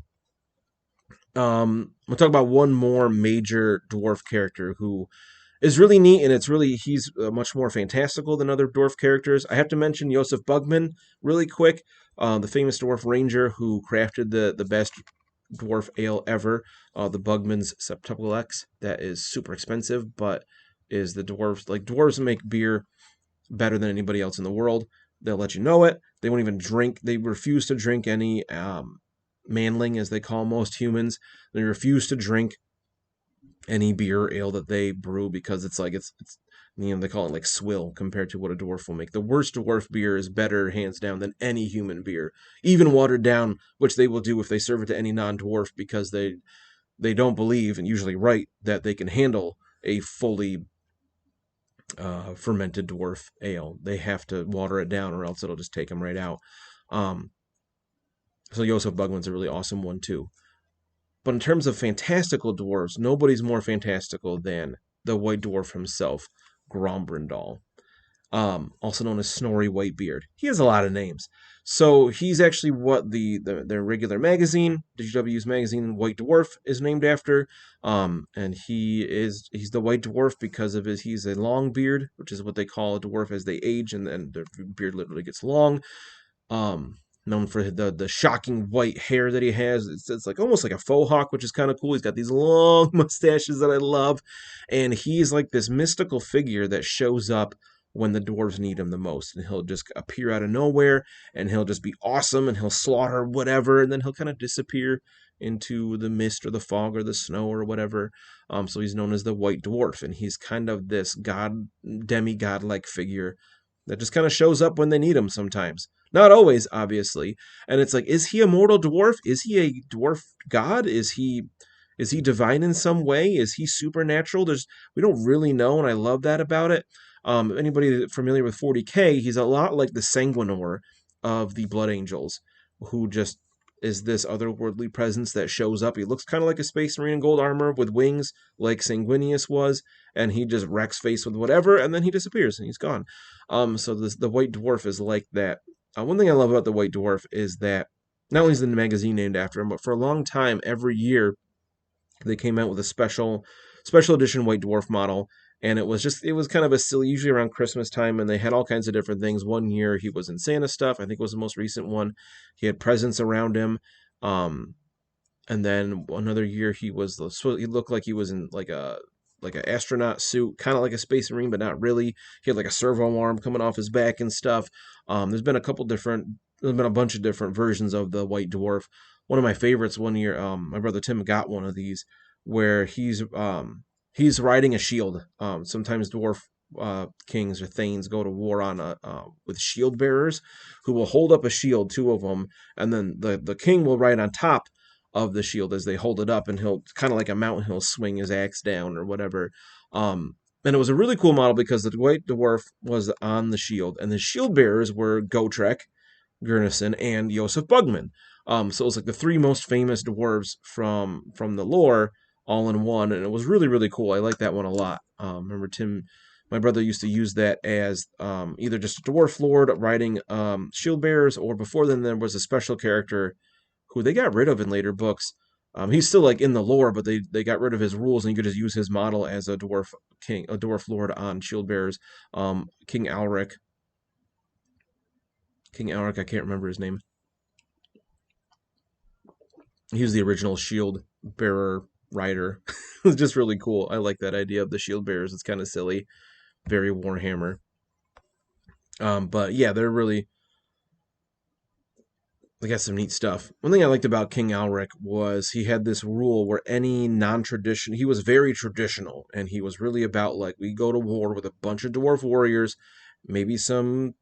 A: We'll talk about one more major dwarf character who is really neat, and he's much more fantastical than other dwarf characters. I have to mention Josef Bugman really quick, the famous dwarf ranger who crafted the best dwarf ale ever, the Bugman's Septuple. That is super expensive, but is the dwarves make beer better than anybody else in the world. They'll let you know it. They won't even drink. They refuse to drink any manling, as they call most humans. They refuse to drink any beer ale that they brew because it's They call it like swill compared to what a dwarf will make. The worst dwarf beer is better, hands down, than any human beer, even watered down, which they will do if they serve it to any non-dwarf because they don't believe, and usually right, that they can handle a fully fermented dwarf ale. They have to water it down, or else it'll just take them right out. Um, so Joseph Bugman's a really awesome one too. But in terms of fantastical dwarves, nobody's more fantastical than the White Dwarf himself, Grombrindal, also known as Snorri Whitebeard. He has a lot of names. So he's actually what their regular magazine, DGW's magazine, White Dwarf, is named after. And he's the White Dwarf because of he's a long beard, which is what they call a dwarf as they age, and then their beard literally gets long. Known for the shocking white hair that he has. It's like almost like a faux hawk, which is kind of cool. He's got these long mustaches that I love. And he's like this mystical figure that shows up when the dwarves need him the most. And he'll just appear out of nowhere, and he'll just be awesome, and he'll slaughter whatever, and then he'll kind of disappear into the mist or the fog or the snow or whatever. So he's known as the White Dwarf, and he's kind of this demigod-like figure that just kind of shows up when they need him sometimes. Not always, obviously. And it's like, is he a mortal dwarf? Is he a dwarf god? Is he divine in some way? Is he supernatural? We don't really know, and I love that about it. Anybody familiar with 40K, he's a lot like the Sanguinor of the Blood Angels, who just is this otherworldly presence that shows up. He looks kind of like a Space Marine in gold armor with wings, like Sanguinius was, and he just wrecks face with whatever, and then he disappears, and he's gone. So the White Dwarf is like that. One thing I love about the White Dwarf is that not only is the magazine named after him, but for a long time, every year, they came out with a special edition White Dwarf model, and it was kind of a silly, usually around Christmas time, and they had all kinds of different things. One year he was in Santa stuff, I think it was the most recent one. He had presents around him, and then another year he looked like he was in like an astronaut suit, kind of like a Space Marine, but not really. He had like a servo arm coming off his back and stuff. There's been a bunch of different versions of the White Dwarf. One of my favorites one year, my brother Tim got one of these where he's riding a shield. Sometimes dwarf kings or thanes go to war on with shield bearers who will hold up a shield, two of them, and then the king will ride on top of the shield as they hold it up, and he'll kind of like a mountain, he'll swing his axe down or whatever. And it was a really cool model because the White Dwarf was on the shield, and the shield bearers were Gotrek, Gurnison, and Joseph Bugman. So it was like the three most famous dwarves from the lore all in one, and it was really, really cool. I like that one a lot. Remember Tim, my brother, used to use that as either just a dwarf lord riding shield bearers, or before then there was a special character who they got rid of in later books. He's still like in the lore, but they got rid of his rules, and you could just use his model as a dwarf king, a dwarf lord on shield bearers. King Alric. I can't remember his name. He was the original shield bearer rider. It was just really cool. I like that idea of the shield bearers. It's kind of silly, very Warhammer. But yeah, they got some neat stuff. One thing I liked about King Alric was he had this rule where any non-tradition, he was very traditional, and he was really about like, we go to war with a bunch of dwarf warriors, maybe some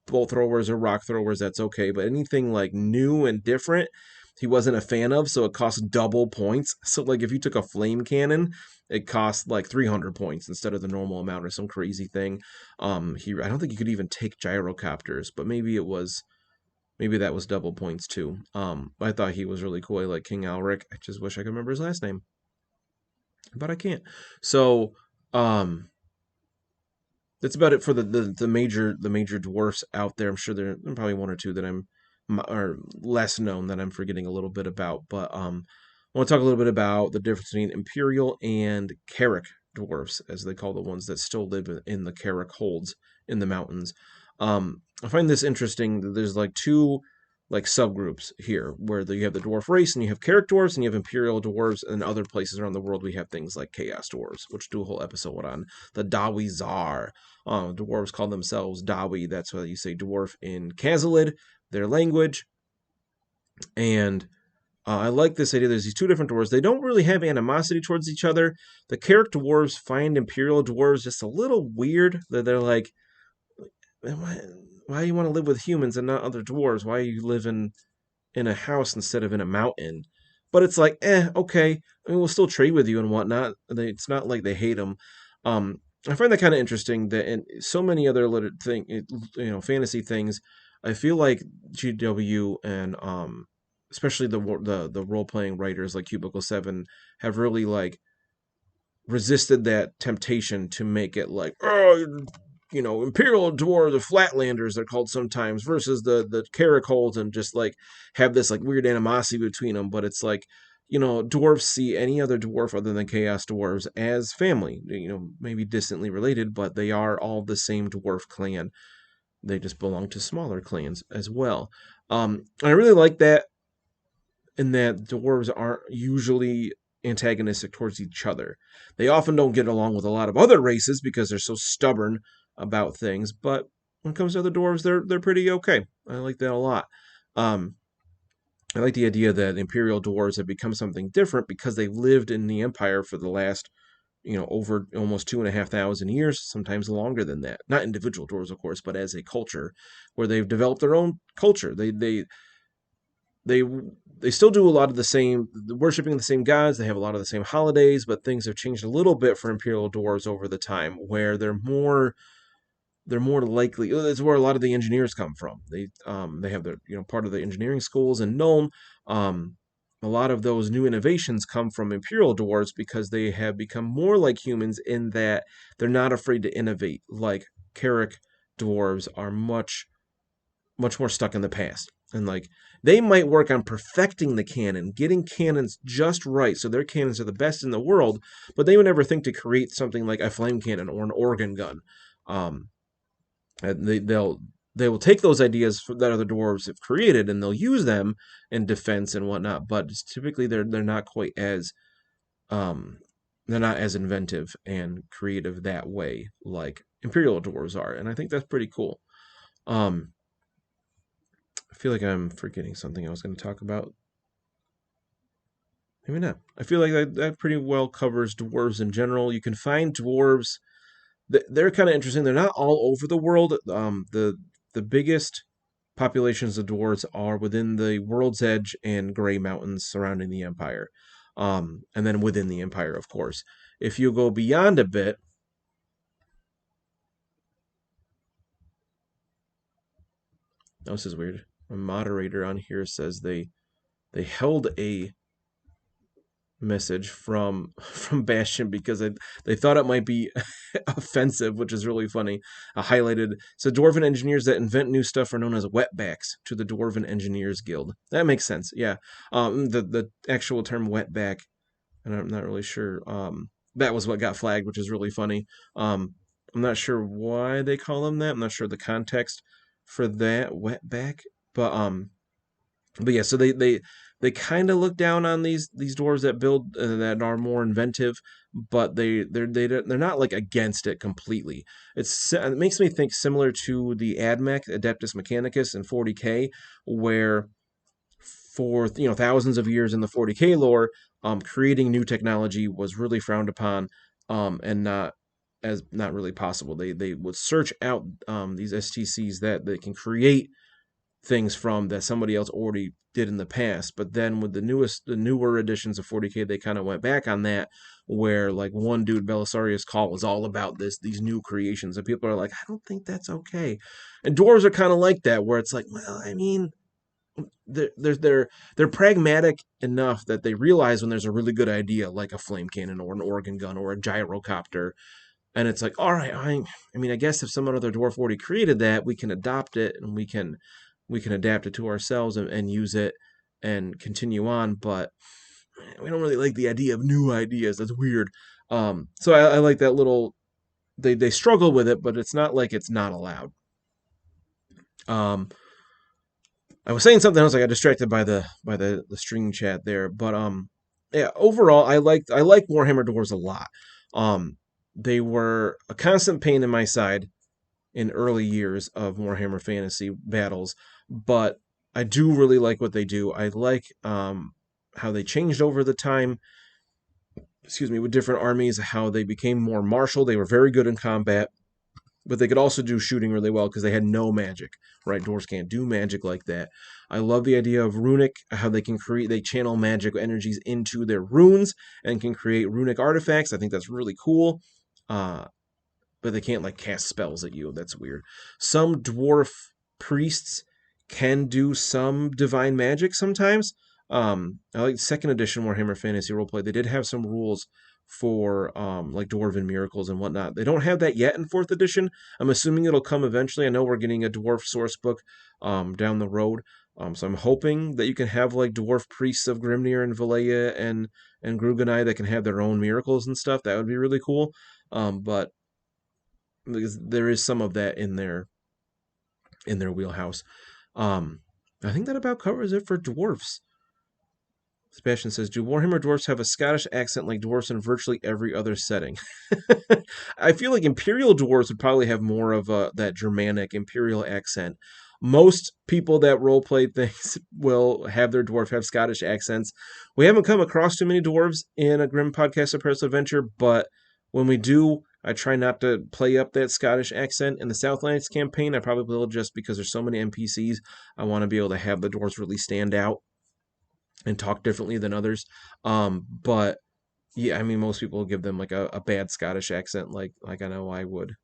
A: bolt throwers or rock throwers, that's okay, but anything like new and different, he wasn't a fan of, so it cost double points. So like if you took a flame cannon, it cost like 300 points instead of the normal amount or some crazy thing. I don't think you could even take gyrocopters, but maybe that was double points too. I thought he was really cool. I like King Alric. I just wish I could remember his last name, but I can't. So that's about it for the major dwarfs out there. I'm sure there are probably one or two that are less known that I'm forgetting a little bit about. But I want to talk a little bit about the difference between Imperial and Carrick dwarfs, as they call the ones that still live in the Carrick holds in the mountains. I find this interesting. There's like two like subgroups here where you have the dwarf race, and you have Carrick dwarves, and you have Imperial dwarves, and other places around the world we have things like Chaos dwarves, which do a whole episode on the Dawi Zar. Dwarves call themselves Dawi. That's why you say dwarf in Kazalid, their language. And I like this idea. There's these two different dwarves. They don't really have animosity towards each other. The Carrick dwarves find Imperial dwarves just a little weird. That they're like, why do you want to live with humans and not other dwarves? Why are you living in a house instead of in a mountain? But it's like, okay. I mean, we'll still trade with you and whatnot. It's not like they hate them. I find that kind of interesting that in so many other fantasy things, I feel like GW and especially the role playing writers like Cubicle 7 have really like resisted that temptation to make it like, oh, Imperial dwarves, the Flatlanders they're called sometimes, versus the Caracoles, and just like have this like weird animosity between them. But it's like, dwarves see any other dwarf other than Chaos dwarves as family. Maybe distantly related, but they are all the same dwarf clan. They just belong to smaller clans as well. I really like that, in that dwarves aren't usually antagonistic towards each other. They often don't get along with a lot of other races because they're so stubborn about things, but when it comes to other dwarves, they're pretty okay. I like that a lot. Um, I like the idea that Imperial dwarves have become something different because they lived in the Empire for the last, over almost 2,500 years, sometimes longer than that. Not individual dwarves, of course, but as a culture, where they've developed their own culture. They they still do a lot of the same, worshiping the same gods. They have a lot of the same holidays, but things have changed a little bit for Imperial dwarves over the time, where they're more likely. That's where a lot of the engineers come from. They have their part of the engineering schools in Nuln. A lot of those new innovations come from Imperial dwarves because they have become more like humans in that they're not afraid to innovate. Like Carrick dwarves are much more stuck in the past. And like they might work on perfecting the cannon, getting cannons just right so their cannons are the best in the world, but they would never think to create something like a flame cannon or an organ gun. And they will take those ideas that other dwarves have created and they'll use them in defense and whatnot. But typically they're not quite as um, they're not as inventive and creative that way like Imperial dwarves are, and I think that's pretty cool. Um, I feel like I'm forgetting something I was going to talk about. Maybe not. I feel like that pretty well covers dwarves in general. You can find dwarves. They're kind of interesting. They're not all over the world. The biggest populations of dwarves are within the World's Edge and Grey Mountains surrounding the Empire, and then within the Empire, of course. If you go beyond a bit, oh, this is weird. A moderator on here says they held a message from Bastion because they thought it might be offensive, which is really funny. Highlighted, so dwarven engineers that invent new stuff are known as wetbacks to the Dwarven Engineers Guild. That makes sense. Yeah. The actual term wetback, and I'm not really sure. That was what got flagged, which is really funny. I'm not sure why they call them that. I'm not sure the context for that wetback, but yeah, so they kind of look down on these dwarves that build that are more inventive, but they're not like against it completely. It makes me think similar to the AdMech Adeptus Mechanicus in 40k, where for thousands of years in the 40k lore, creating new technology was really frowned upon, and not really possible. They would search out these STCs that they can create things from that somebody else already did in the past. But then with the newer editions of 40k, they kind of went back on that, where like one dude, Belisarius Call, was all about these new creations, and people are like, I don't think that's okay. And dwarves are kind of like that, where it's like, well, I mean, they're pragmatic enough that they realize when there's a really good idea, like a flame cannon or an organ gun or a gyrocopter, and it's like, all right, I mean, I guess if someone other dwarf already created that, we can adopt it and we can adapt it to ourselves and use it and continue on. But we don't really like the idea of new ideas. That's weird. So I like that little. They struggle with it, but it's not like it's not allowed. Um, I was saying something else. I got distracted by the string chat there, but yeah. Overall, I like Warhammer Dwarves a lot. They were a constant pain in my side in early years of Warhammer Fantasy battles, but I do really like what they do. I like how they changed over the time, excuse me, with different armies, how they became more martial. They were very good in combat, but they could also do shooting really well because they had no magic, right? Dwarves can't do magic like that. I love the idea of runic, how they can create, they channel magic energies into their runes and can create runic artifacts. I think that's really cool. But they can't like cast spells at you. That's weird. Some dwarf priests can do some divine magic sometimes. I like second edition Warhammer Fantasy Roleplay. They did have some rules for like dwarven miracles and whatnot. They don't have that yet in fourth edition. I'm assuming it'll come eventually. I know we're getting a dwarf source book down the road. So I'm hoping that you can have like dwarf priests of Grimnir and Valea and Gruganai that can have their own miracles and stuff. That would be really cool. But because there is some of that in their wheelhouse. I think that about covers it for dwarfs. Sebastian says, do Warhammer dwarfs have a Scottish accent like dwarfs in virtually every other setting? I feel like Imperial dwarves would probably have more of that Germanic Imperial accent. Most people that roleplay things will have their dwarf have Scottish accents. We haven't come across too many dwarves in a Grim Podcast of Perilous Adventure, but when we do, I try not to play up that Scottish accent. In the Southlands campaign, I probably will just because there's so many NPCs. I want to be able to have the dwarves really stand out and talk differently than others. But yeah, I mean, most people will give them like a bad Scottish accent, like I know I would.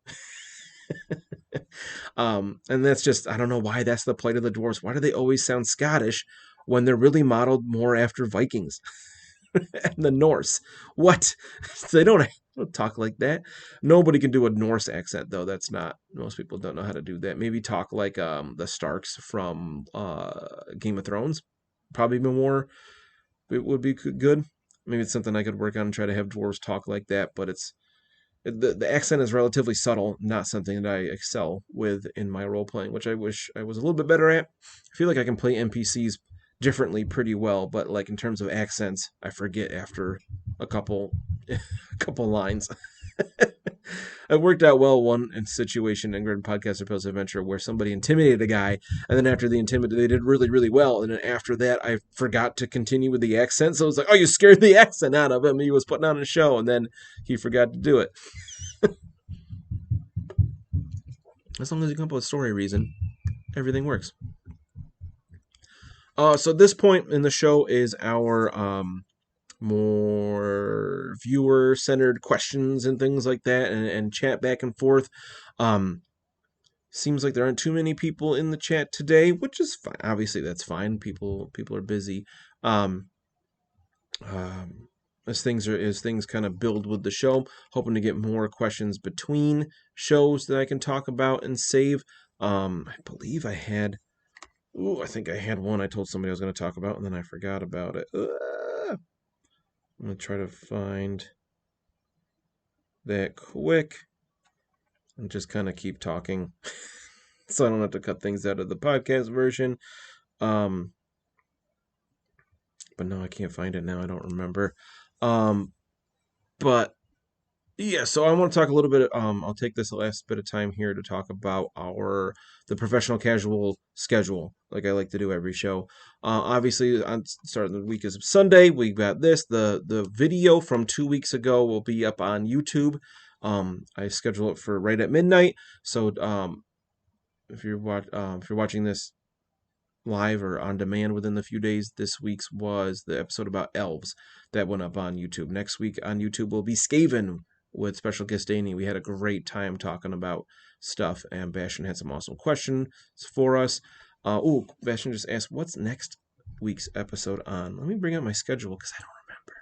A: And that's just, I don't know why that's the plight of the dwarves. Why do they always sound Scottish when they're really modeled more after Vikings and the Norse? What? They don't talk like that. Nobody can do a Norse accent though. That's not, most people don't know how to do that. Maybe talk like the Starks from Game of Thrones. Probably even more, it would be good. Maybe it's something I could work on and try to have dwarves talk like that, but it's the accent is relatively subtle, not something that I excel with in my role playing, which I wish I was a little bit better at. I feel like I can play NPCs differently pretty well, but like in terms of accents, I forget after a couple lines. It worked out well one situation in Grid Podcast of Post Adventure where somebody intimidated a guy, and then after the intimidate, they did really, really well. And then after that, I forgot to continue with the accent. So I was like, oh, you scared the accent out of him. He was putting on a show, and then he forgot to do it. As long as you come up with a story reason, everything works. So this point in the show is our more viewer-centered questions and things like that, and chat back and forth. Seems like there aren't too many people in the chat today, which is fine. Obviously, that's fine. People are busy. As things kind of build with the show, hoping to get more questions between shows that I can talk about and save. I believe I had. I think I had one I told somebody I was going to talk about, and then I forgot about it. I'm going to try to find that quick and just kind of keep talking so I don't have to cut things out of the podcast version. But no, I can't find it now. I don't remember. But yeah, so I want to talk a little bit. I'll take this last bit of time here to talk about the professional casual schedule, like I like to do every show. Obviously, on starting the week is Sunday. We got this. The video from 2 weeks ago will be up on YouTube. I schedule it for right at midnight. So if you're watching this live or on demand within the few days, this week's was the episode about elves that went up on YouTube. Next week on YouTube will be Skaven with special guest Danny. We had a great time talking about stuff, and Bastion had some awesome questions for us. Bastion just asked, what's next week's episode on? Let me bring up my schedule because I don't remember.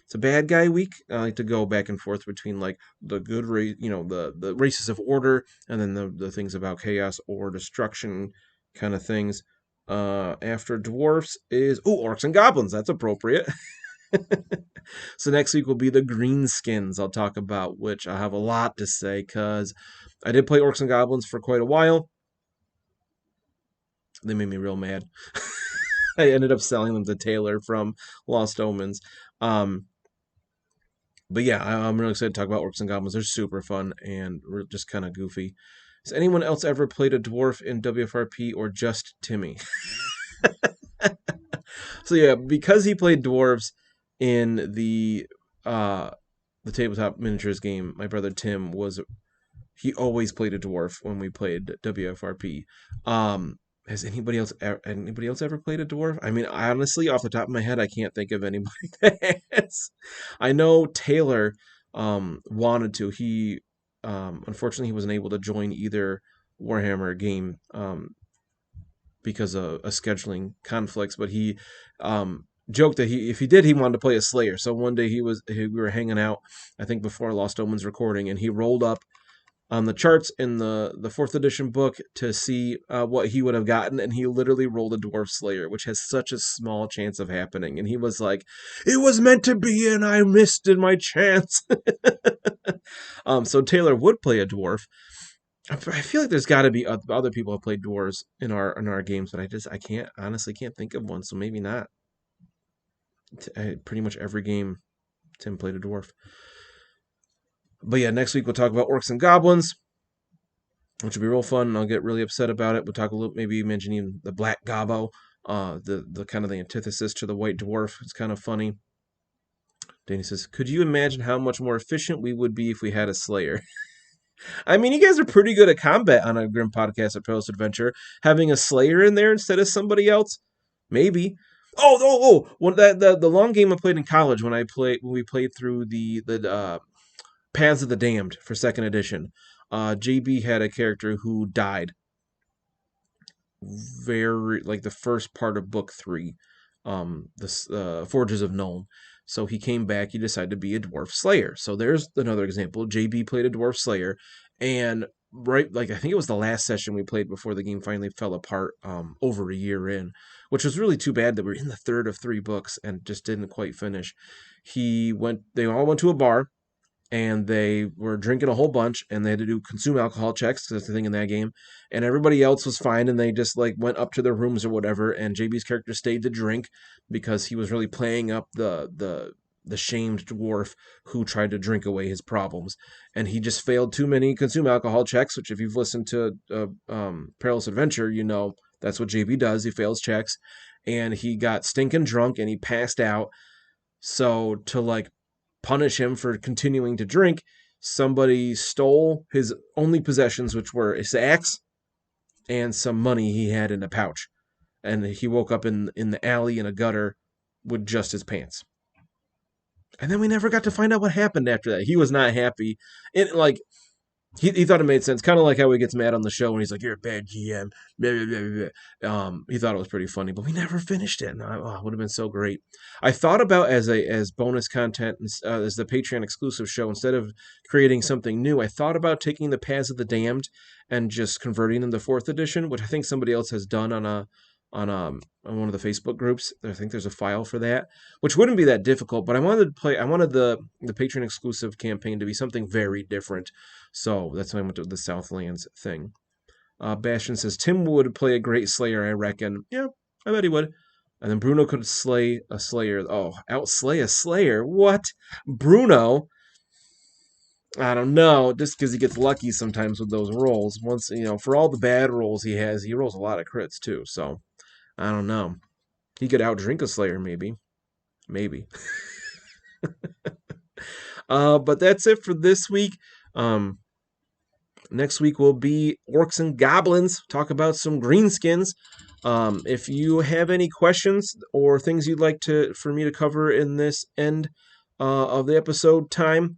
A: It's a bad guy week. I like to go back and forth between like the good race, the races of order, and then the things about chaos or destruction kind of things. After dwarfs is orcs and goblins. That's appropriate. So next week will be the greenskins I'll talk about, which I have a lot to say because I did play orcs and goblins for quite a while. They made me real mad. I ended up selling them to Taylor from Lost Omens. But yeah, I'm really excited to talk about orcs and goblins. They're super fun and we're just kind of goofy. Has anyone else ever played a dwarf in WFRP or just Timmy? So yeah, because he played dwarves in the tabletop miniatures game, my brother Tim was he always played a dwarf when we played WFRP. Um, has anybody else ever played a dwarf? I mean, honestly, off the top of my head, I can't think of anybody that has. I know Taylor wanted to. He unfortunately he wasn't able to join either Warhammer game because of scheduling conflicts, but he joked that if he did, he wanted to play a Slayer. So one day we were hanging out, I think before Lost Omens recording, and he rolled up on the charts in the fourth edition book to see what he would have gotten, and he literally rolled a Dwarf Slayer, which has such a small chance of happening. And he was like, "It was meant to be, and I missed in my chance." So Taylor would play a dwarf. I feel like there's got to be other people who played dwarves in our games, but I can't honestly can't think of one. So maybe not. Pretty much every game, Tim played a dwarf. But yeah, next week we'll talk about orcs and goblins, which will be real fun. And I'll get really upset about it. We'll talk a little, maybe mention even the black gobbo, the kind of the antithesis to the white dwarf. It's kind of funny. Danny says, "Could you imagine how much more efficient we would be if we had a Slayer?" I mean, you guys are pretty good at combat on a Grim podcast at Perilous Adventure. Having a Slayer in there instead of somebody else, maybe. Oh! Well, the long game I played in college when we played through the Paths of the Damned for second edition. JB had a character who died very like the first part of book 3, the Forges of Nuln. So he came back. He decided to be a dwarf slayer. So there's another example. JB played a dwarf slayer, and right, like I think it was the last session we played before the game finally fell apart. Over a year in, which was really too bad that we're in the third of 3 books and just didn't quite finish. They all went to a bar, and they were drinking a whole bunch, and they had to consume alcohol checks, because that's the thing in that game, and everybody else was fine, and they just like went up to their rooms or whatever, and JB's character stayed to drink because he was really playing up the shamed dwarf who tried to drink away his problems, and he just failed too many consume alcohol checks, which if you've listened to Perilous Adventure, you know that's what JB does. He fails checks, and he got stinking drunk, and he passed out. So to like punish him for continuing to drink, somebody stole his only possessions, which were his axe and some money he had in a pouch. And he woke up in the alley in a gutter with just his pants. And then we never got to find out what happened after that. He was not happy. It like he thought it made sense, kind of like how he gets mad on the show when he's like, "You're a bad GM." Blah, blah, blah, blah. He thought it was pretty funny, but we never finished it. And it would have been so great. I thought about as bonus content, as the Patreon exclusive show, instead of creating something new, I thought about taking the Paths of the Damned and just converting them to 4th edition, which I think somebody else has done on one of the Facebook groups. I think there's a file for that, which wouldn't be that difficult, but I wanted the Patreon exclusive campaign to be something very different. So that's why I went to the Southlands thing. Bastion says Tim would play a great Slayer, I reckon. Yeah, I bet he would. And then Bruno could slay a Slayer. Oh, outslay a Slayer? What? Bruno? I don't know, just because he gets lucky sometimes with those rolls. Once, for all the bad rolls he has, he rolls a lot of crits too. So I don't know. He could outdrink a Slayer, maybe. Maybe. But that's it for this week. Next week will be Orcs and Goblins. Talk about some greenskins. If you have any questions or things you'd like for me to cover in this end of the episode time,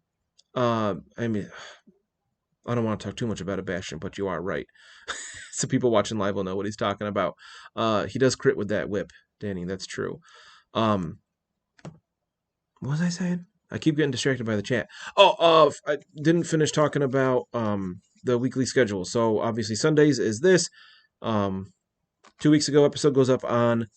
A: I mean, I don't want to talk too much about a Bastion, but you are right. So people watching live will know what he's talking about. He does crit with that whip, Danny. That's true. What was I saying? I keep getting distracted by the chat. I didn't finish talking about the weekly schedule. So obviously Sundays is this. 2 weeks ago, episode goes up on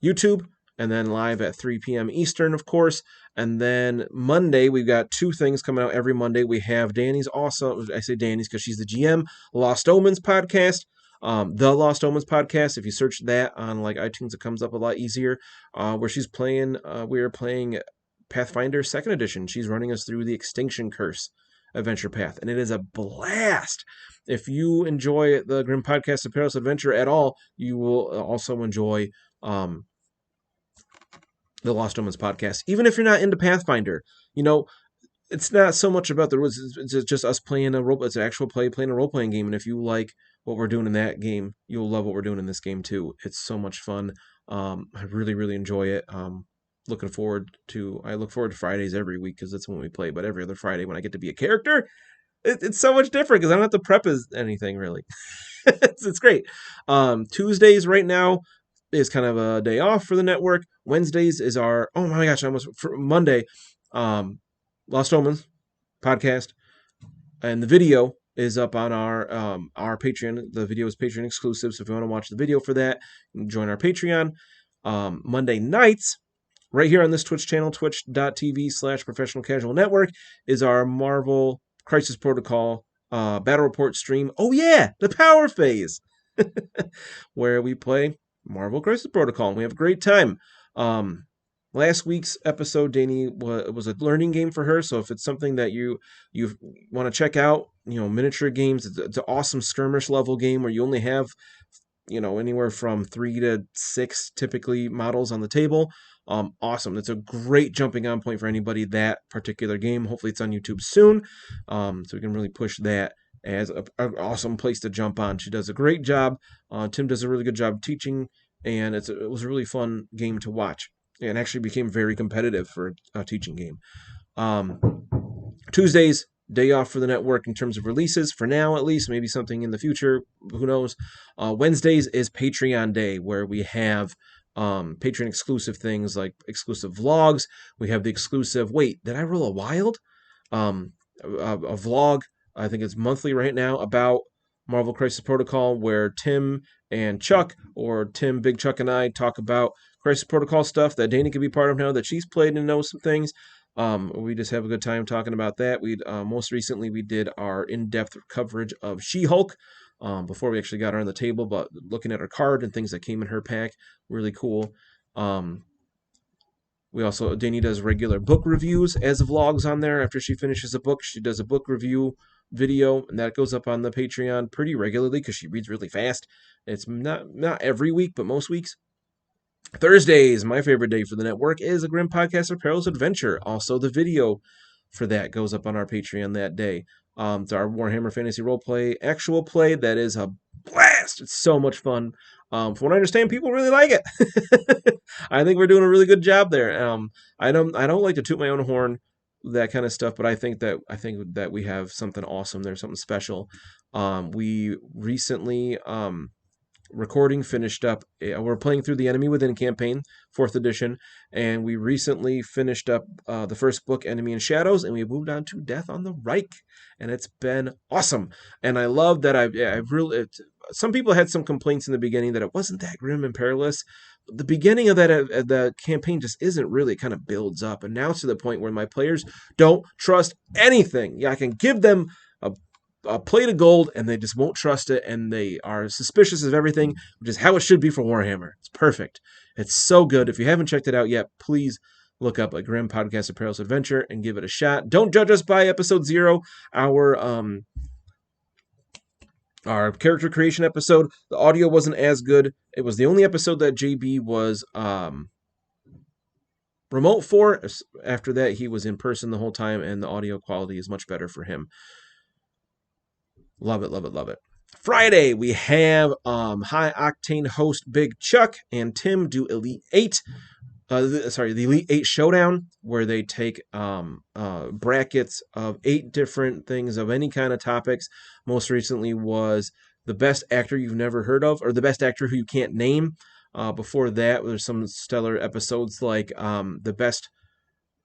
A: YouTube, and then live at 3 p.m. Eastern, of course. And then Monday, we've got 2 things coming out every Monday. We have Danny's awesome, I say Danny's because she's the GM, Lost Omens podcast. The Lost Omens podcast. If you search that on like iTunes, it comes up a lot easier. Where she's playing, we are playing Pathfinder 2nd Edition. She's running us through the Extinction Curse adventure path, and it is a blast. If you enjoy the Grim Podcast of Perilous Adventure at all, you will also enjoy the Lost Omens podcast. Even if you're not into Pathfinder, you know, it's not so much about the rules. It's just us playing a role. It's an actual playing a role playing game. And if you like what we're doing in that game, you'll love what we're doing in this game too. It's so much fun. I really, really enjoy it. I look forward to Fridays every week because that's when we play. But every other Friday when I get to be a character, it's so much different because I don't have to prep as anything really. It's great. Tuesdays right now is kind of a day off for the network. Wednesdays is our, oh my gosh, I almost for Monday. Lost Omens podcast, and the video is up on our Patreon. The video is Patreon exclusive, so if you want to watch the video for that, you can join our Patreon. Monday nights, right here on this Twitch channel, twitch.tv/professional casual network, is our Marvel Crisis Protocol battle report stream. Oh yeah, the power phase, where we play Marvel Crisis Protocol, and we have a great time. Last week's episode, Danny, was a learning game for her. So if it's something that you want to check out, miniature games, it's an awesome skirmish level game where you only have, anywhere from 3 to 6 typically models on the table. Awesome. It's a great jumping on point for anybody, that particular game. Hopefully it's on YouTube soon. So we can really push that as an awesome place to jump on. She does a great job. Tim does a really good job teaching, and it was a really fun game to watch. And actually became very competitive for a teaching game. Tuesdays, day off for the network in terms of releases, for now at least, maybe something in the future, who knows. Wednesdays is Patreon day, where we have Patreon exclusive things like exclusive vlogs. We have the exclusive, wait, did I roll a wild? A vlog, I think it's monthly right now, about Marvel Crisis Protocol, where Tim and Chuck, or Tim, Big Chuck, and I talk about Crisis Protocol stuff that Dana can be part of now that she's played and knows some things. We just have a good time talking about that. Most recently we did our in-depth coverage of She-Hulk before we actually got her on the table, but looking at her card and things that came in her pack, really cool. Dani does regular book reviews as vlogs on there. After she finishes a book, she does a book review video, and that goes up on the Patreon pretty regularly because she reads really fast. It's not every week, but most weeks. Thursdays, my favorite day for the network, is a Grim Podcast of Perilous Adventure. Also, the video for that goes up on our Patreon that day. It's our Warhammer Fantasy Roleplay actual play. That is a blast. It's so much fun. From what I understand, people really like it. I think we're doing a really good job there. I don't like to toot my own horn, that kind of stuff, but I think that we have something awesome there, something special. We recently recording finished up. We're playing through the Enemy Within campaign, 4th edition, and we recently finished up the first book, Enemy in Shadows, and we moved on to Death on the Reich, and it's been awesome. And I love that some people had some complaints in the beginning that it wasn't that grim and perilous. The beginning of the campaign just isn't really, kind of builds up, and now it's to the point where my players don't trust anything. Yeah, I can give them a plate of gold, and they just won't trust it, and they are suspicious of everything, which is how it should be for Warhammer. It's perfect. It's so good. If you haven't checked it out yet, please look up a Grim Podcast of Perilous Adventure and give it a shot. Don't judge us by episode 0, our character creation episode. The audio wasn't as good. It was the only episode that JB was remote for. After that, he was in person the whole time, and the audio quality is much better for him. Love it, love it, love it. Friday, we have High Octane host Big Chuck and Tim do Elite 8. The Elite 8 Showdown, where they take brackets of 8 different things of any kind of topics. Most recently was the best actor you've never heard of, or the best actor who you can't name. Before that, there's some stellar episodes like the best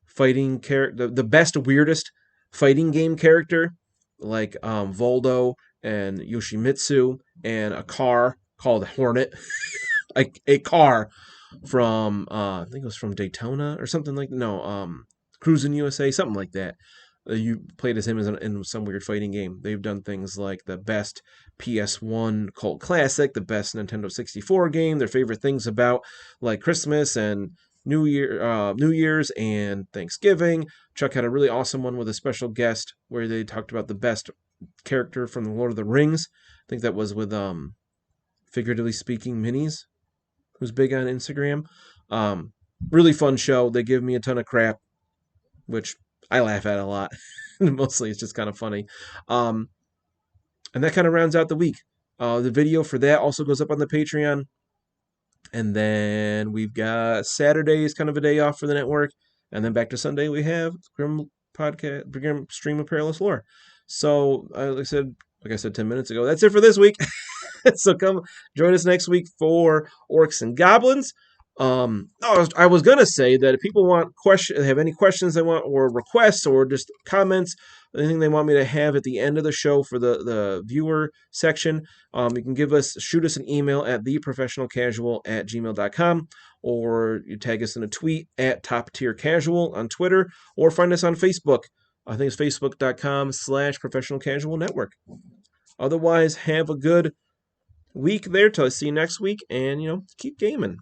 A: fighting character, the best weirdest fighting game character, like Voldo and Yoshimitsu, and a car called Hornet, like a car from I think it was from Daytona or something like Cruising USA, something like that. You played as him in some weird fighting game. They've done things like the best PS1 cult classic, the best Nintendo 64 game, their favorite things about like Christmas and New Year's and Thanksgiving. Chuck had a really awesome one with a special guest where they talked about the best character from the Lord of the Rings. I think that was with Figuratively Speaking Minis, who's big on Instagram. Really fun show. They give me a ton of crap, which I laugh at a lot. Mostly it's just kind of funny. Um, and that kind of rounds out the week. The video for that also goes up on the Patreon. And then we've got Saturday is kind of a day off for the network. And then back to Sunday, we have Grim podcast, Grim stream of Perilous Lore. So, like I said 10 minutes ago, that's it for this week. So come join us next week for Orcs and Goblins. I was gonna say that if people have any questions they want, or requests, or just comments, anything they want me to have at the end of the show for the viewer section, you can shoot us an email at theprofessionalcasual@gmail.com, or you tag us in a tweet at Top Tier Casual on Twitter, or find us on Facebook. I think it's facebook.com/professional casual network. Otherwise, have a good week there till I see you next week, and keep gaming.